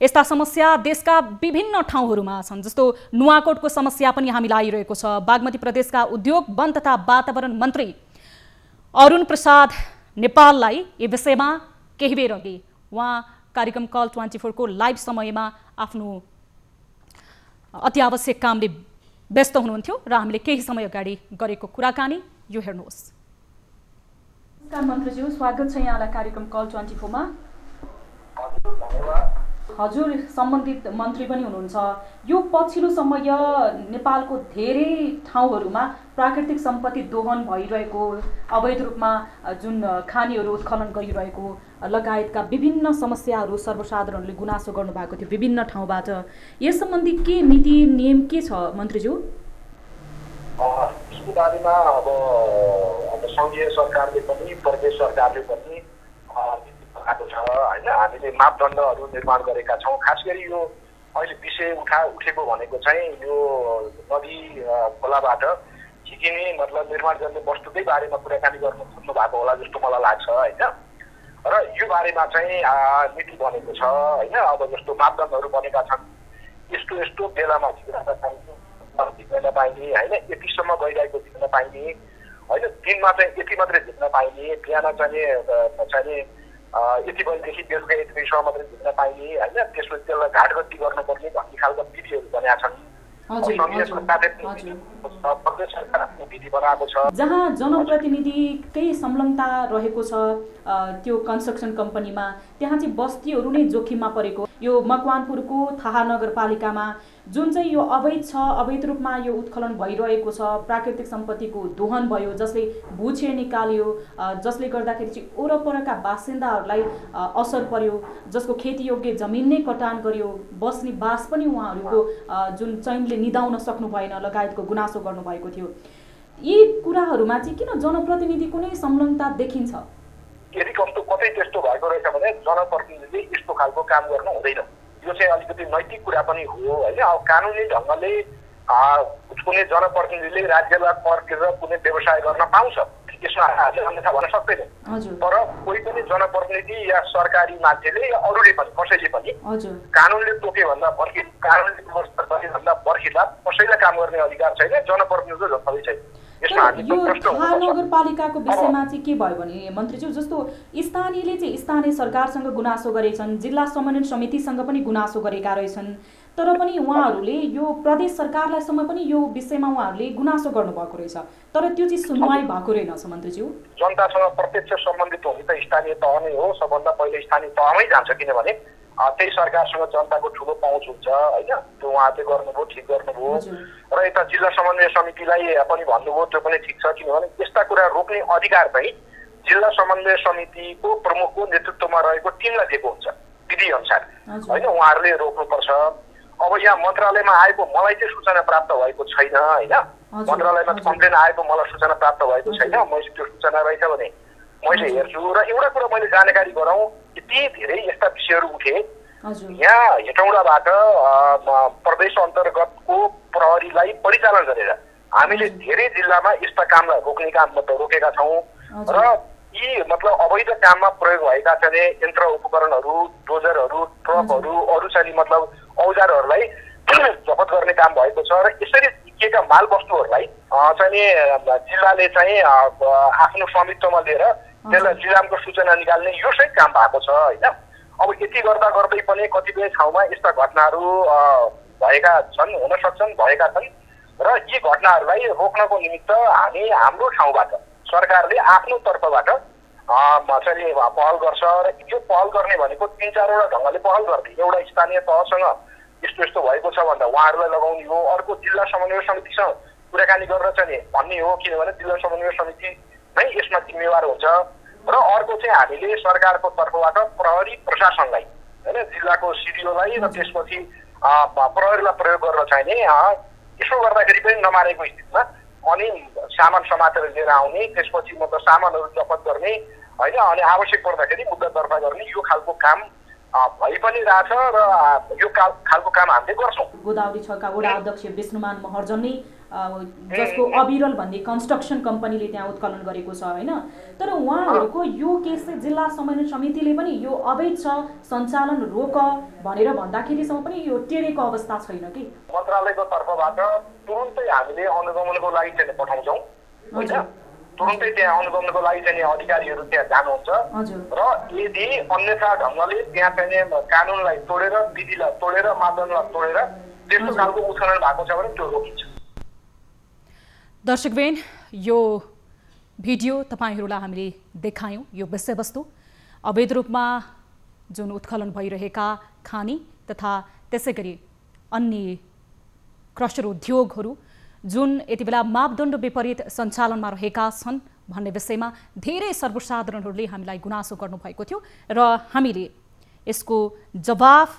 यस्ता समस्या देशका विभिन्न ठाउँहरूमा छन्, जस्तो नुवाकोटको समस्या पनि हामीलाई आइरहेको छ। बागमती प्रदेशका उद्योग वन तथा वातावरण मन्त्री अरुण प्रसाद नेपाललाई यो विषयमा केही बेर अघि उहाँ कार्यक्रम कल 24 को लाइभ समयमा आफ्नो अत्यावश्यक कामले व्यस्त हुनुहुन्थ्यो र हामीले केही समय अगाडि गरेको कुराकानी यो हेर्नुहोस्। नमस्कार मन्त्रीज्यू, स्वागत छ यहाँलाई कार्यक्रम कल 24 मा। हजुर सम्बन्धित मन्त्री पनि हुनुहुन्छ। यो पछिल्लो समय नेपालको धेरै ठाउँहरूमा प्राकृतिक सम्पत्ति दोहन भइरहेको, अवैध रूपमा जुन खानीहरू उत्खनन गरिरहेको लगायतका विभिन्न समस्याहरू सर्वसाधारणले गुनासो गर्नुभएको थियो विभिन्न ठाउँबाट। यस सम्बन्धी के नीति नियम के छ मन्त्रीज्यू? यसको बारेमा अब सङ्घीय सरकारले पनि प्रदेश सरकारले पनि आएको छ होइन। हामीले मापदण्डहरू निर्माण गरेका छौँ। खास गरी यो अहिले विषय उठेको भनेको चाहिँ यो नदी खोलाबाट झिकिने मतलब निर्माण गर्ने वस्तुकै बारेमा कुराकानी गर्नु खोज्नु भएको होला जस्तो मलाई लाग्छ होइन। र यो बारेमा चाहिँ नीति बनेको छ होइन। अब जस्तो मापदण्डहरू बनेका छन्, यस्तो यस्तो बेलामा झिक्न पाइने होइन, यतिसम्म गइरहेको झिक्न पाइने होइन, दिनमा चाहिँ यति मात्रै झिक्न पाइने, बिहान चाहिँ यति बजीदेखि बेलुका यति बजीसम्म मात्रै झिक्न पाइने होइन, त्यसपछि त्यसलाई घाटगति गर्नुपर्ने भन्ने खालको विधिहरू बनाएका छन्। जहाँ जनप्रतिनिधिकै संलग्नता रहेको छ त्यो कन्स्ट्रक्सन कम्पनीमा, त्यहाँ चाहिँ बस्तीहरू नै जोखिममा परेको। यो मकवानपुरको थाहा नगरपालिकामा जुन चाहिँ यो अवैध छ, अवैध रूपमा यो उत्खनन भइरहेको छ, प्राकृतिक सम्पत्तिको दोहन भयो, जसले भूक्षय निकाल्यो, जसले गर्दाखेरि चाहिँ वरपरका बासिन्दाहरूलाई असर पर्यो, जसको खेतीयोग्य जमिन नै कटान गर्यो, बस्ने बास पनि उहाँहरूको जुन चैनले निदाउन सक्नु भएन लगायतको गुनासो गर्नुभएको थियो। यी कुराहरूमा चाहिँ किन जनप्रतिनिधिको नै संलग्नता देखिन्छ? यदि कस्तो कतै त्यस्तो भएको रहेछ भने जनप्रतिनिधिले यस्तो खालको काम गर्नु हुँदैन। यो चाहिँ अलिकति नैतिक कुरा पनि हो होइन। अब कानुनी ढङ्गले कुनै जनप्रतिनिधिले राज्यलाई पर्खेर कुनै व्यवसाय गर्न पाउँछ, त्यसमा हामीले अन्यथा भन्न सक्दैनौँ। तर कोही पनि जनप्रतिनिधि या सरकारी मान्छेले या अरूले पनि कसैले पनि कानुनले तोके भन्दा कानुनले व्यवस्था गरे भन्दा बर्खिलाफ कसैलाई काम गर्ने अधिकार छैन, जनप्रतिनिधिको जस्तै छैन। यो थाहा नगरपालिकाको विषयमा चाहिँ के भयो भने मन्त्रीज्यू, जस्तो स्थानीयले चाहिँ स्थानीय सरकारसँग गुनासो गरेछन्, जिल्ला समन्वय समितिसँग पनि गुनासो गरेका रहेछन्, तर पनि उहाँहरूले यो प्रदेश सरकारलाईसम्म पनि यो विषयमा उहाँहरूले गुनासो गर्नुभएको रहेछ, तर त्यो चाहिँ सुनवाई भएको रहेनछ मन्त्रीज्यू। जनतासँग प्रत्यक्ष सम्बन्धित हुने त स्थानीय तह नै हो। सबभन्दा पहिले स्थानीय तहमै जान्छ, किनभने त्यही सरकारसँग जनताको ठुलो पहुँच हुन्छ होइन। त्यो उहाँले गर्नुभयो, ठिक गर्नुभयो। र यता जिल्ला समन्वय समितिलाई पनि भन्नुभयो, त्यो पनि ठिक छ, किनभने यस्ता कुरा रोक्ने अधिकार चाहिँ जिल्ला समन्वय समितिको प्रमुखको नेतृत्वमा रहेको टिमलाई दिएको हुन्छ विधि अनुसार होइन। उहाँहरूले रोक्नुपर्छ। अब यहाँ मन्त्रालयमा आएको मलाई चाहिँ सूचना प्राप्त भएको छैन होइन। मन्त्रालयमा कम्प्लेन आएको मलाई सूचना प्राप्त भएको छैन। मैले त्यो सूचना रहेछ भने मैले हेर्छु। र एउटा कुरा मैले जानकारी गराउँ, यति धेरै यस्ता विषयहरू उठे यहाँ हेटौँडाबाट प्रदेश अन्तर्गतको प्रहरीलाई परिचालन गरेर हामीले धेरै जिल्लामा यस्ता कामलाई रोक्ने काम रोकेका छौँ। र यी मतलब अवैध काममा प्रयोग भएका चाहिँ यन्त्र उपकरणहरू, डोजरहरू, ट्रकहरू, अरू चाहिँ मतलब औजारहरूलाई जफत गर्ने काम भएको छ। र यसरी झिकिएका माल वस्तुहरूलाई चाहिँ जिल्लाले चाहिँ आफ्नो स्वामित्वमा लिएर त्यसलाई जिल्लाको सूचना निकाल्ने यो सही काम भएको छ होइन। अब यति गर्दा गर्दै पनि कतिपय ठाउँमा यस्ता घटनाहरू भएका छन्, हुन सक्छन्, भएका छन्। र यी घटनाहरूलाई रोक्नको निमित्त हामी हाम्रो ठाउँबाट सरकारले आफ्नो तर्फबाट चाहिँ पहल गर्छ। र यो पहल गर्ने भनेको 3-4वटा ढङ्गले पहल गर्ने। एउटा स्थानीय तहसँग यस्तो यस्तो भएको छ भन्दा उहाँहरूलाई लगाउने हो। अर्को जिल्ला समन्वय समितिसँग कुराकानी गरेर चाहिँ भन्ने हो, किनभने जिल्ला समन्वय समिति नै यसमा जिम्मेवार हुन्छ। र अर्को चाहिँ हामीले सरकारको तर्फबाट प्रहरी प्रशासनलाई होइन, जिल्लाको सिडिओलाई र त्यसपछि प्रहरीलाई प्रयोग गरेर चाहिने यसो गर्दाखेरि पनि नमारेको स्थितिमा अनि सामान समातेर लिएर आउने, त्यसपछि मतलब सामानहरू जफत गर्ने होइन, अनि आवश्यक पर्दाखेरि मुद्दा दर्ता गर्ने, यो खालको काम भइ पनि रहेछ। र यो खालको काम हामीले गर्छौँ। गोदावरी 6 का वडा अध्यक्ष विष्णुमान महर्जन नै जसको अविरल भन्ने कन्स्ट्रक्सन कम्पनीले त्यहाँ उत्खनन गरेको छ होइन। तर उहाँहरूको यो केस चाहिँ जिल्ला समन्वय समितिले पनि यो अवैध छ, सञ्चालन रोक भनेर भन्दाखेरिसम्म पनि यो टेरेको अवस्था छैन कि। मन्त्रालयको तर्फबाट तुरुन्तै हामीले अनुगमनको लागि चाहिँ पठाउँछौँ होइन। तुरुन्तै त्यहाँ अनुगमनको लागि चाहिँ अधिकारीहरू त्यहाँ जानुहुन्छ र यदि अन्यथा ढङ्गले त्यहाँ चाहिँ कानुनलाई तोडेर विधिलाई तोडेर मापदण्डलाई तोडेर त्यस्तो खालको उत्खनन भएको छ भने त्यो रोकिन्छ। दर्शकबेन, यो भिडियो तपाईहरूलाई हामीले देखायौँ। यो विषयवस्तु अवैध रूपमा जुन उत्खनन भइरहेका खानी तथा त्यसै गरी अन्य क्रसर उद्योगहरू जुन यति बेला मापदण्ड विपरीत सञ्चालनमा रहेका छन् भन्ने विषयमा धेरै सर्वसाधारणहरूले हामीलाई गुनासो गर्नुभएको थियो र हामीले यसको जवाफ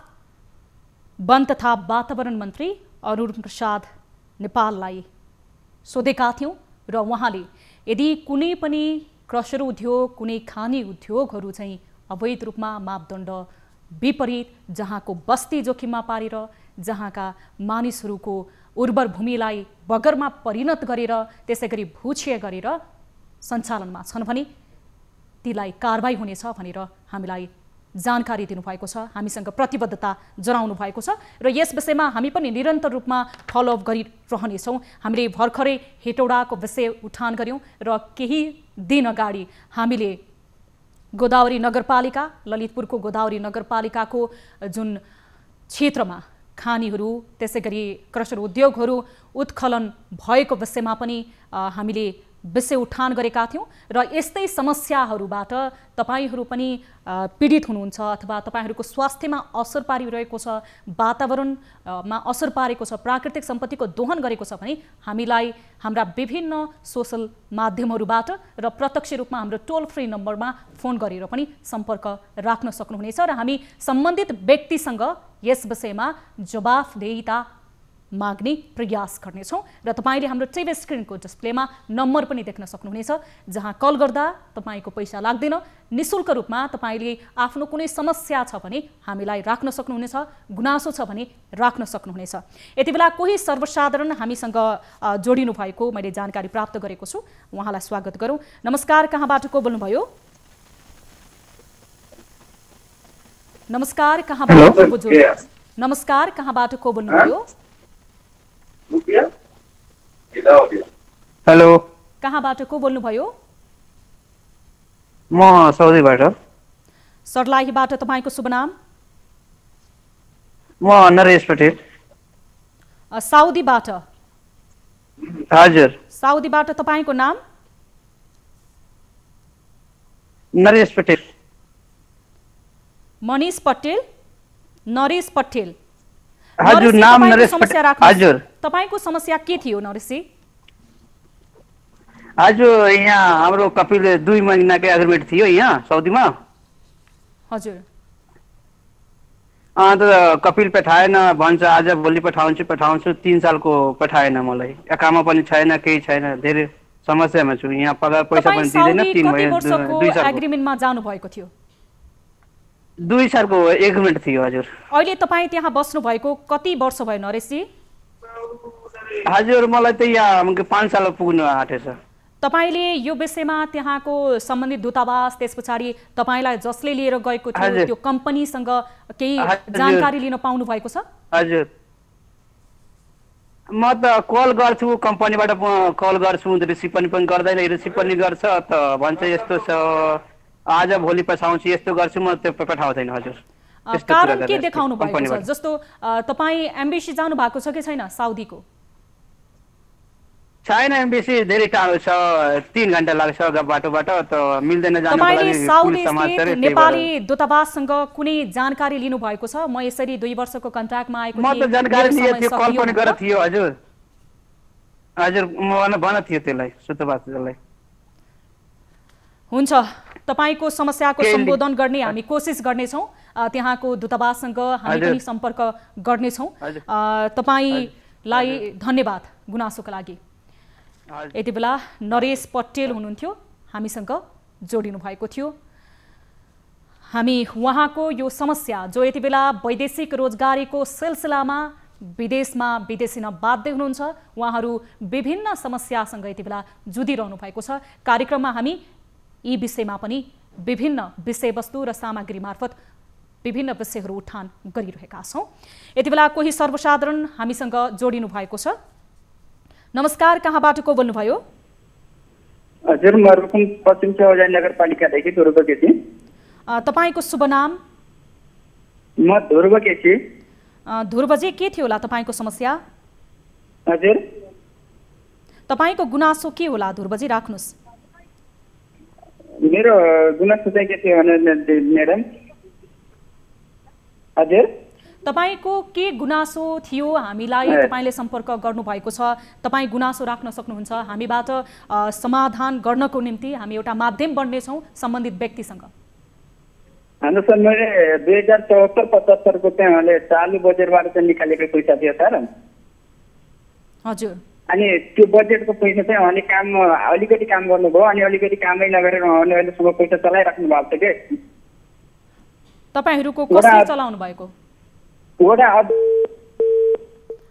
वन तथा वातावरण मन्त्री अरुण प्रसाद नेपाललाई सोधेका थियौँ र उहाँले यदि कुनै पनि क्रसर उद्योग कुनै खानी उद्योगहरू चाहिँ अवैध रूपमा मापदण्ड विपरीत जहाँको बस्ती जोखिममा पारेर जहाँका मानिसहरूको उर्वर भूमिलाई बगरमा परिणत गरेर त्यसै गरी भूक्षय गरेर सञ्चालनमा छन् भने तीलाई कारबाही हुनेछ भनेर हामीलाई जानकारी दिनुभएको छ, हामीसँग प्रतिबद्धता जनाउनु भएको छ र यस विषयमा हामी पनि निरन्तर रूपमा फलोअप गरिरहनेछौँ। हामीले भर्खरै हेटौडाको विषय उठान गऱ्यौँ र केही दिन अगाडि हामीले गोदावरी नगरपालिका ललितपुरको गोदावरी नगरपालिकाको जुन क्षेत्रमा खानीहरू त्यसै गरी क्रसर उद्योगहरू उत्खनन भएको विषयमा पनि हामीले विषय उठान गरेका थियौँ र यस्तै समस्याहरूबाट तपाईहरू पनि पीडित हुनुहुन्छ अथवा तपाईहरूको स्वास्थ्यमा असर पारिरहेको छ, वातावरणमा असर पारेको छ, प्राकृतिक सम्पत्तिको दोहन गरेको छ भने हामीलाई हाम्रा विभिन्न सोसल माध्यमहरूबाट र प्रत्यक्ष रूपमा हाम्रो टोल फ्री नम्बरमा फोन गरेर पनि सम्पर्क राख्न सक्नुहुनेछ र हामी सम्बन्धित व्यक्तिसँग यस विषयमा जवाफदेहिता माग्ने प्रयास गर्नेछौँ र तपाईले हाम्रो टिभी स्क्रिनको डिस्प्लेमा नम्बर पनि देख्न सक्नुहुनेछ जहाँ कल गर्दा तपाईको पैसा लाग्दैन, निशुल्क रूपमा तपाईले आफ्नो कुनै समस्या छ भने हामीलाई राख्न सक्नुहुनेछ, गुनासो छ भने राख्न सक्नुहुनेछ। यति बेला कोही सर्वसाधारण हामीसँग जोडिनु भएको मैले जानकारी प्राप्त गरेको छु, उहाँलाई स्वागत गरौँ। नमस्कार, कहाँबाट को बोल्नुभयो? नमस्कार, कहाँबाट को बोल्नुभयो? हेलो, कहाँबाट को बोल्नुभयो? म सौदीबाट। सर्लाहीबाट। तपाईको शुभ नाम? म नरेश पटेल। साउदीबाट? हजुर। साउदीबाट तपाईको नाम? नरेश पटेल। मनीष पटेल, नरेश पटेल। हजुर, नाम नरेश पटेल। हजुर। तपाईको समस्या के थियो नरेशजी? आज यहाँ हाम्रो कपिल 2 महिनाकै एग्रिमेन्ट थियो यहाँ साउदीमा। हजुर। अन्त कपिल पठाएन भन्छ, आज भोलि पठाउँछु 3 सालको पठाएन मलाई। एकामा पनि छैन, केही छैन, धेरै समस्यामा छु। यहाँ पगार पैसा पनि दिँदैन। 3 वर्षको एग्रिमेन्टमा जानु भएको थियो? 2 सालको एग्रिमेन्ट थियो। हजुर। अहिले तपाईँ त्यहाँ बस्नु भएको कति वर्ष भयो नरेशजी? हजुर, मलाई त यहाँ 5 साल पुग्नु आँटेछ। तपाईले यो विषयमा त्यहाँको सम्बन्धित दूतावास त्यस पछाडि तपाईलाई जसले लिएर गएको थियो त्यो कम्पनीसँग केही जानकारी लिन पाउनु भएको छ? हजुर, म त कल गर्छु, कम्पनीबाट कल गर्छु, रिसिभ पनि गर्दैन, रिसिभ पनि गर्छ त भन्छ यस्तो छ, आज भोलि पठाउँछु, यस्तो गर्छु, म त्यो पठाउँदैन। हजुर। कारण के देखाउनु भएको छ? जस्तो तपाईँ एम्बेसी जानु भएको छ कि छैन साउदीको? छैन, एम्बेसी धेरै टाढो छ, 3 घण्टा लाग्छ बाटोबाट, त मिल्दैन जानु। तपाईले साउदी स्थित नेपाली दूतावाससँग कुनै जानकारी लिनु भएको छ? म यसरी 2 वर्षको कन्ट्र्याक्टमा आएको म त जानकारी लिए थियो, कल पनि गरेर थियो। हजुर। हजुर, म भन थियो त्यसलाई, सूत्रवासलाई। हुन्छ, तपाईको समस्याको सम्बोधन गर्ने हामी कोसिस गर्नेछौँ। त्यहाँको दूतावाससँग हामी पनि सम्पर्क गर्नेछौँ। तपाईलाई धन्यवाद गुनासोका लागि। यति बेला नरेश पटेल हुनुहुन्थ्यो, हामीसँग जोडिनु भएको थियो। हामी उहाँको यो समस्या जो यति बेला वैदेशिक रोजगारीको सिलसिलामा विदेशमा विदेशी बाध्य हुनुहुन्छ, उहाँहरू विभिन्न समस्यासँग यति बेला जुधिरहनु भएको छ। कार्यक्रममा हामी यी विषयमा पनि विभिन्न विषयवस्तु र सामग्री मार्फत विभिन्न विषयहरू उठान गरिरहेका छौँ। यति बेला कोही सर्वसाधारण हामीसँग जोडिनु भएको छ। नमस्कार, कहाँबाट को बोल्नुभयो? हजुर, म रुकुम पश्चिम चौरजाई नगरपालिकादेखि ध्रुव केसी। तपाईँको शुभ नाम? म ध्रुव केसी। ध्रुवजी, के थियो होला तपाईँको समस्या? हजुर, तपाईँको गुनासो के होला ध्रुवजी, राख्नुहोस्। मेरो गुनासो चाहिँ के थियो भने म्याडम, हजुर तपाईको के गुनासो थियो हामीलाई तपाईले सम्पर्क गर्नुभएको छ, तपाईँ गुनासो राख्न सक्नुहुन्छ। हामीबाट समाधान गर्नको निम्ति हामी एउटा माध्यम बन्नेछौँ सम्बन्धित व्यक्तिसँग। हाम्रो सर, मैले 2074-75 को चाहिँ चालु बजेटबाट चाहिँ निकालेको पैसा थियो सर। हजुर। अनि त्यो बजेटको पैसा चाहिँ अलिकति काम गर्नुभयो, अनि अलिकति कामै नगरेर उहाँले अहिलेसम्म पैसा चलाइराख्नु भएको थियो कि। तपाईहरूको कसले चलाउनु भएको?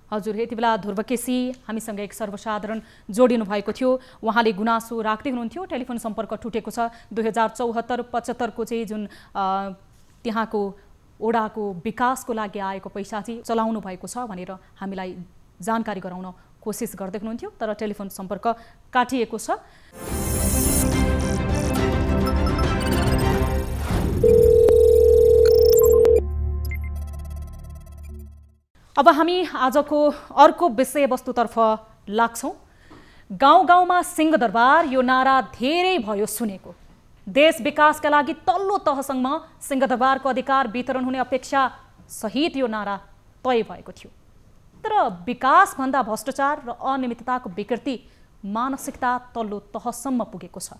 हजुर, यति बेला ध्रुव केसी हामीसँग एक सर्वसाधारण जोडिनु भएको थियो। उहाँले गुनासो राख्दै हुनुहुन्थ्यो। टेलिफोन सम्पर्क टुटेको छ। 2074-75 को चाहिँ जुन त्यहाँको ओडाको विकासको लागि आएको पैसा चाहिँ चलाउनु भएको छ भनेर हामीलाई जानकारी गराउन कोसिस गर्दै हुनुहुन्थ्यो, तर टेलिफोन सम्पर्क काटिएको छ। अब हामी आजको अर्को विषयवस्तुतर्फ लाग्छौँ। गाउँ गाउँमा सिंहदरबार यो नारा धेरै भयो सुनेको। देश विकासका लागि तल्लो तहसम्म सिंहदरबारको अधिकार वितरण हुने अपेक्षा सहित यो नारा तय भएको थियो। तर विकासभन्दा भ्रष्टाचार र अनियमितताको विकृति मानसिकता तल्लो तहसम्म पुगेको छ।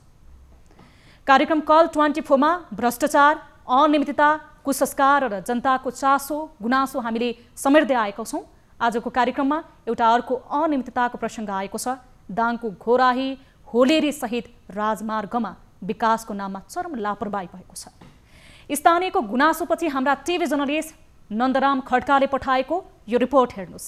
कार्यक्रम कल 24 मा भ्रष्टाचार, अनियमितता, कुसंस्कार र जनताको चासो गुनासो हामीले समेट्दै आएका छौँ। आजको कार्यक्रममा एउटा अर्को अनियमितताको प्रसङ्ग आएको छ। दाङको घोराही होलेरी सहित राजमार्गमा विकासको नाममा चरम लापरवाही भएको छ। स्थानीयको गुनासोपछि हाम्रा टिभी जर्नलिस्ट नन्दराम खड्काले पठाएको यो रिपोर्ट हेर्नुहोस्।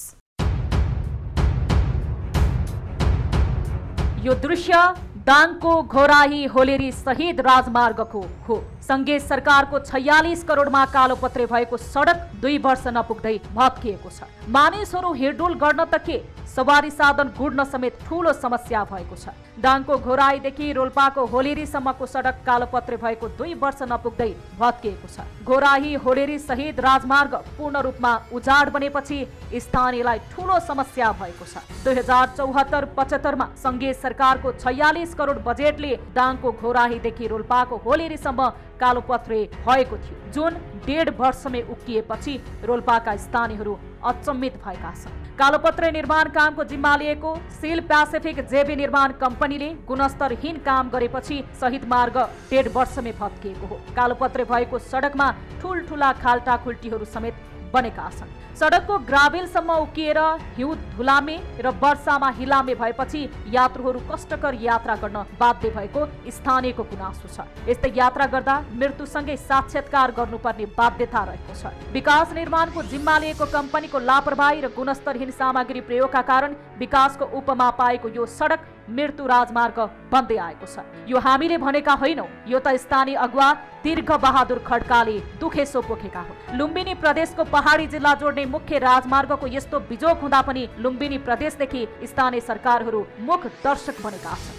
यो दृश्य दाङको घोराही होलेरी सहित राजमार्गको हो। संघीय सरकारको 46 करोडमा कालोपत्रे भएको सडक 2 वर्ष नपुग्दै भत्किएको छ। मानिसहरू हिँडडुल गर्न त के, सवारी साधन गुड्न समेत ठूलो समस्या भएको छ। दाङको घोराहीदेखि रोल्पाको होलेरीसम्मको सडक कालोपत्रे भएको 2 वर्ष नपुग्दै भत्किएको छ। घोराही होलेरी सहित राजमार्ग पूर्ण रूपमा उजाड बनेपछि स्थानीयलाई ठूलो समस्या भएको छ। 2074-75 मा संघीय सरकारको 46 करोड बजेटले दाङको घोराहीदेखि रोल्पाको होलेरीसम्म कालोपत्रे भएको थियो, जुन 1.5 वर्षमै उकिएपछि रोल्पाका स्थानीयहरू अचम्मित भएका छन्। कालोपत्रे निर्माण कामको जिम्मा लिएको सिल प्यासिफिक जेबी निर्माण कम्पनीले गुणस्तरहीन काम गरेपछि सहित मार्ग 1.5 वर्षमै भत्किएको हो। कालोपत्रे भएको सडकमा ठूलठूला खाल्टाखुल्टीहरू समेत बनेका छन्। सडकको ग्राभेलसम्म उकिएर हिउँ धुलामे र वर्षामा हिलामे भएपछि यात्रुहरू कष्टकर यात्रा गर्न बाध्य भएको स्थानीयको गुनासो छ। यस्तै यात्रा गर्दा मृत्युसँगै साक्षात्कार गर्नुपर्ने बाध्यता रहेको छ। विकास निर्माणको जिम्मा लिएको कम्पनीको लापरवाही र गुणस्तरहीन सामग्री प्रयोगका कारण विकासको उपमा पाएको यो सडक मृत्यु राजमार्ग बन्दै आएको छ। यो हामीले भनेका होइनौं, यो त स्थानीय अगुवा दीर्घ बहादुर खड्काले दुखेसो पोखेका हुन्। लुम्बिनी प्रदेशको पहाडी जिल्ला जोड्ने मुख्य राजमार्गको यस्तो बिजोग हुँदा पनि लुम्बिनी प्रदेशदेखि स्थानीय सरकारहरू मुख दर्शक बनेका छन्।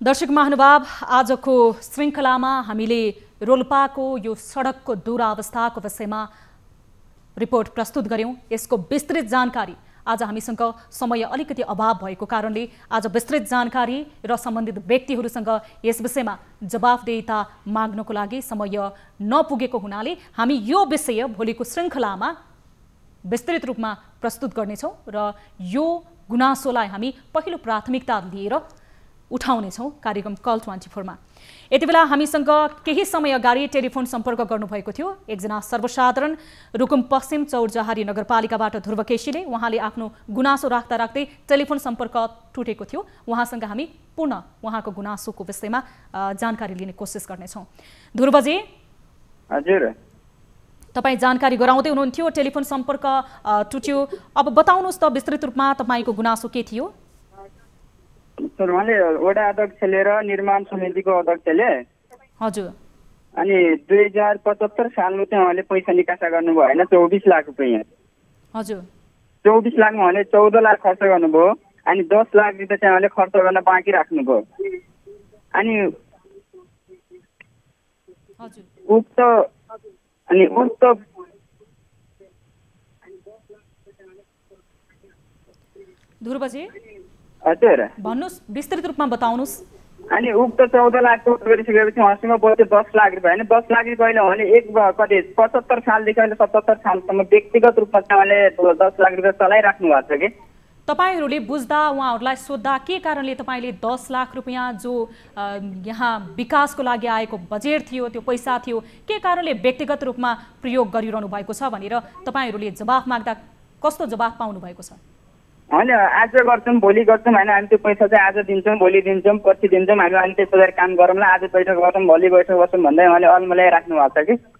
दर्शक महानुभाव, आजको श्रृङ्खलामा हामीले रोल्पाको यो सडकको दुरावस्थाको विषयमा रिपोर्ट प्रस्तुत गर्यौं। यसको विस्तृत जानकारी आज हामीसँग समय अलिकति अभाव भएको कारणले आज विस्तृत जानकारी र सम्बन्धित व्यक्तिहरूसँग यस विषयमा जवाफदेहिता माग्नको लागि समय नपुगेको हुनाले हामी यो विषय भोलिको श्रृङ्खलामा विस्तृत रूपमा प्रस्तुत गर्नेछौँ र यो गुनासोलाई हामी पहिलो प्राथमिकता लिएर उठाउनेछौँ कार्यक्रम कल 24 मा। यति बेला हामीसँग केही समय अगाडि टेलिफोन सम्पर्क गर्नुभएको थियो एकजना सर्वसाधारण रुकुम पश्चिम चौरजहारी नगरपालिकाबाट ध्रुव केसीले। उहाँले आफ्नो गुनासो राख्दा राख्दै टेलिफोन सम्पर्क टुटेको थियो। उहाँसँग हामी पुनः उहाँको गुनासोको विषयमा जानकारी लिने कोसिस गर्नेछौँ। ध्रुवजी, हजुर, तपाईँ जानकारी गराउँदै हुनुहुन्थ्यो, टेलिफोन सम्पर्क टुट्यो। अब बताउनुहोस् त विस्तृत रूपमा तपाईँको गुनासो के थियो? सर, उहाँले वडा अध्यक्षले र निर्माण समितिको अध्यक्षले हजुर अनि 2075 सालमा चाहिँ उहाँले पैसा निकासा गर्नुभयो होइन, 24 लाख रुपियाँ। हजुर, 24 लाखमा उहाँले 14 लाख खर्च गर्नुभयो। अनि 10 लाख रुपियाँ चाहिँ उहाँले खर्च गर्न बाँकी राख्नुभयो। अनि उक्त ध्रुवजी हजुर भन्नुहोस्, विस्तृत रूपमा बताउनुहोस्। अनि उक्त 14 लाखको गरिसकेपछि उहाँसँग बच्यो 10 लाख रुपियाँ होइन। 10 लाख रुपियाँ अहिले उहाँले कति 75 सालदेखि अहिले 77 सालसम्म व्यक्तिगत रूपमा चाहिँ उहाँले 10 लाख रुपियाँ चलाइराख्नु भएको छ कि। तपाईहरूले बुझ्दा उहाँहरूलाई सोद्धा के कारणले तपाईँले 10 लाख रुपियाँ जो यहाँ विकासको लागि आएको बजेट थियो, त्यो पैसा थियो, के कारणले व्यक्तिगत रूपमा प्रयोग गरिरहनु भएको छ भनेर तपाईँहरूले जवाफ माग्दा कस्तो जवाफ पाउनु भएको छ? होइन, आज गर्छौँ भोलि गर्छौँ होइन, हामी त्यो पैसा चाहिँ आज दिन्छौँ भोलि दिन्छौँ पछि दिन्छौँ, हामी अनि त्यस पछाडि काम गरौँला, आज बैठक गर्छौँ भोलि बैठक गर्छौँ भन्दै उहाँले अल्मलाई राख्नु भएको छ कि।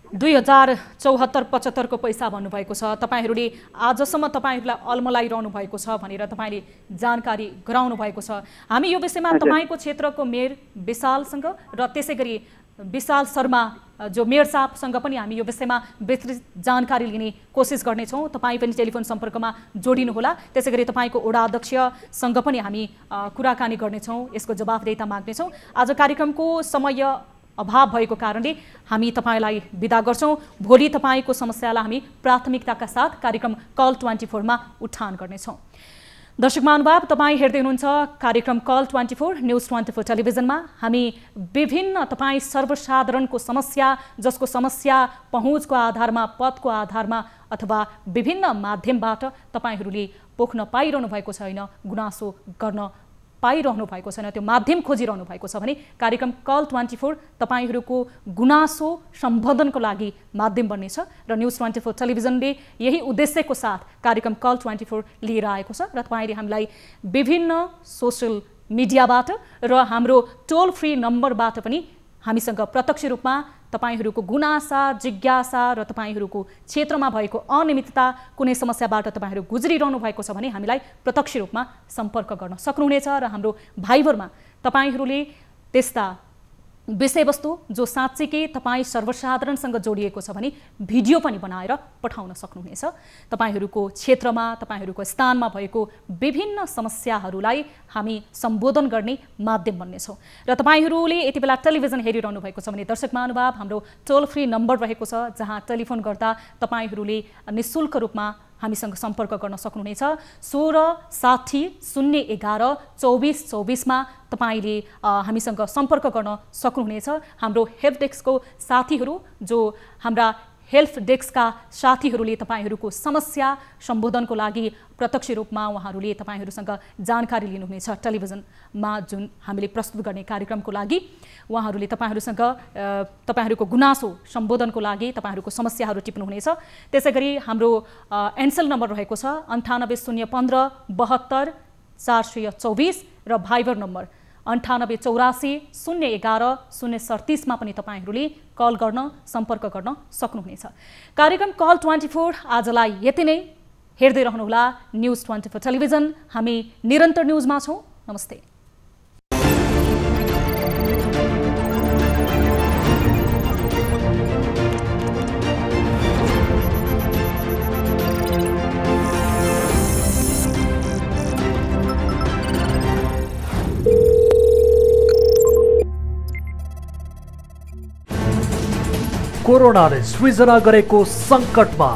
2074-75 को पैसा भन्नुभएको छ। तपाईँहरूले आजसम्म तपाईँहरूलाई अल्मलाइरहनु भएको छ भनेर तपाईँले जानकारी गराउनु भएको छ। हामी यो विषयमा तपाईँको क्षेत्रको मेयर विशालसँग र त्यसै गरी विशाल शर्मा जो मेयर साहबसँग पनि हामी यो विषयमा विस्तृत जानकारी लिने कोसिस गर्नेछौँ। तपाईँ पनि टेलिफोन सम्पर्कमा जोडिनुहोला। त्यसै गरी तपाईँको वडा अध्यक्षसँग पनि हामी कुराकानी गर्नेछौँ, यसको जवाफदेहिता माग्नेछौँ। आज कार्यक्रमको समय अभाव भएको कारणले हामी तपाईलाई बिदा गर्छौँ। भोलि तपाईँको समस्यालाई हामी प्राथमिकताका साथ कार्यक्रम कल 24 मा उठान गर्नेछौँ। दर्शक महानुभाव, तपाईँ हेर्दै हुनुहुन्छ कार्यक्रम कल 24 न्युज 24 टेलिभिजनमा। हामी विभिन्न तपाईँ सर्वसाधारणको समस्या, जसको समस्या पहुँचको आधारमा, पदको आधारमा अथवा विभिन्न माध्यमबाट तपाईँहरूले पोख्न पाइरहनु भएको छैन, गुनासो गर्न पाइरहनु भएको छैन, त्यो माध्यम खोजिरहनु भएको छ भने कार्यक्रम कल 24 तपाईँहरूको गुनासो सम्बोधनको लागि माध्यम बन्नेछ र न्युज 24 टेलिभिजनले यही उद्देश्यको साथ कार्यक्रम कल 24 लिएर आएको छ र तपाईँले हामीलाई विभिन्न सोशल मिडियाबाट र हाम्रो टोल फ्री नम्बरबाट पनि हामीसँग प्रत्यक्ष रूपमा तपाईहरूको गुनासा, जिज्ञासा र तपाईहरूको क्षेत्रमा भएको अनियमितता, कुनै समस्याबाट तपाईहरू गुज्रिरहनु भएको छ भने हामीलाई प्रत्यक्ष रूपमा सम्पर्क गर्न सक्नुहुनेछ र हाम्रो भाइबरमा तपाईहरूले त्यस्ता विषयवस्तु जो साँच्चै तपाईँ सर्वसाधारणसँग जोडिएको छ भने भिडियो पनि बनाएर पठाउन सक्नुहुनेछ। तपाईहरूको क्षेत्रमा, तपाईहरूको स्थानमा भएको विभिन्न समस्याहरूलाई हामी सम्बोधन गर्ने माध्यम बन्नेछौँ र तपाईहरूले यति बेला टेलिभिजन हेरिरहनु भएको छ भने दर्शक महानुभाव, हाम्रो टोल फ्री नम्बर रहेको छ जहाँ टेलिफोन गर्दा तपाईहरूले निःशुल्क रूपमा हामीसँग सम्पर्क गर्न सक्नुहुनेछ। 16 60 011 24 24 मा तपाईले हामीसँग सम्पर्क गर्न सक्नुहुनेछ। हाम्रो हेल्प डेस्कको साथीहरू, जो हाम्रा हेल्प डेस्कका साथीहरूले तपाईहरूको समस्या सम्बोधनको लागि प्रत्यक्ष रूपमा उहाँहरूले तपाईहरूसँग जानकारी लिनुहुनेछ। टेलिभिजनमा जुन हामीले प्रस्तुत गर्ने कार्यक्रमको लागि उहाँहरूले तपाईहरूसँग तपाईहरूको गुनासो सम्बोधनको लागि तपाईहरूको समस्याहरू टिप्नुहुनेछ। त्यसै गरी हाम्रो एनसेल नम्बर रहेको छ 98 015 72 424 र भाइबर नम्बर 98 84 011 037 मा पनि तपाईहरूले कल गर्न, सम्पर्क गर्न सक्नुहुनेछ। कार्यक्रम कल 24 आजलाई यति नै। हेर्दै रहनुहोला न्युज 24 टेलिभिजन। हामी निरन्तर न्युजमा छौँ। नमस्ते। कोरोनाले सृजना गरेको संकटमा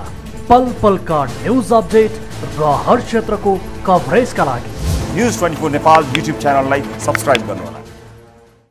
पल पलका न्यूज अपडेट र हर क्षेत्रको कभरेजका लागि न्युज 24 नेपाल युट्युब च्यानललाई सब्स्क्राइब गर्नुहोला।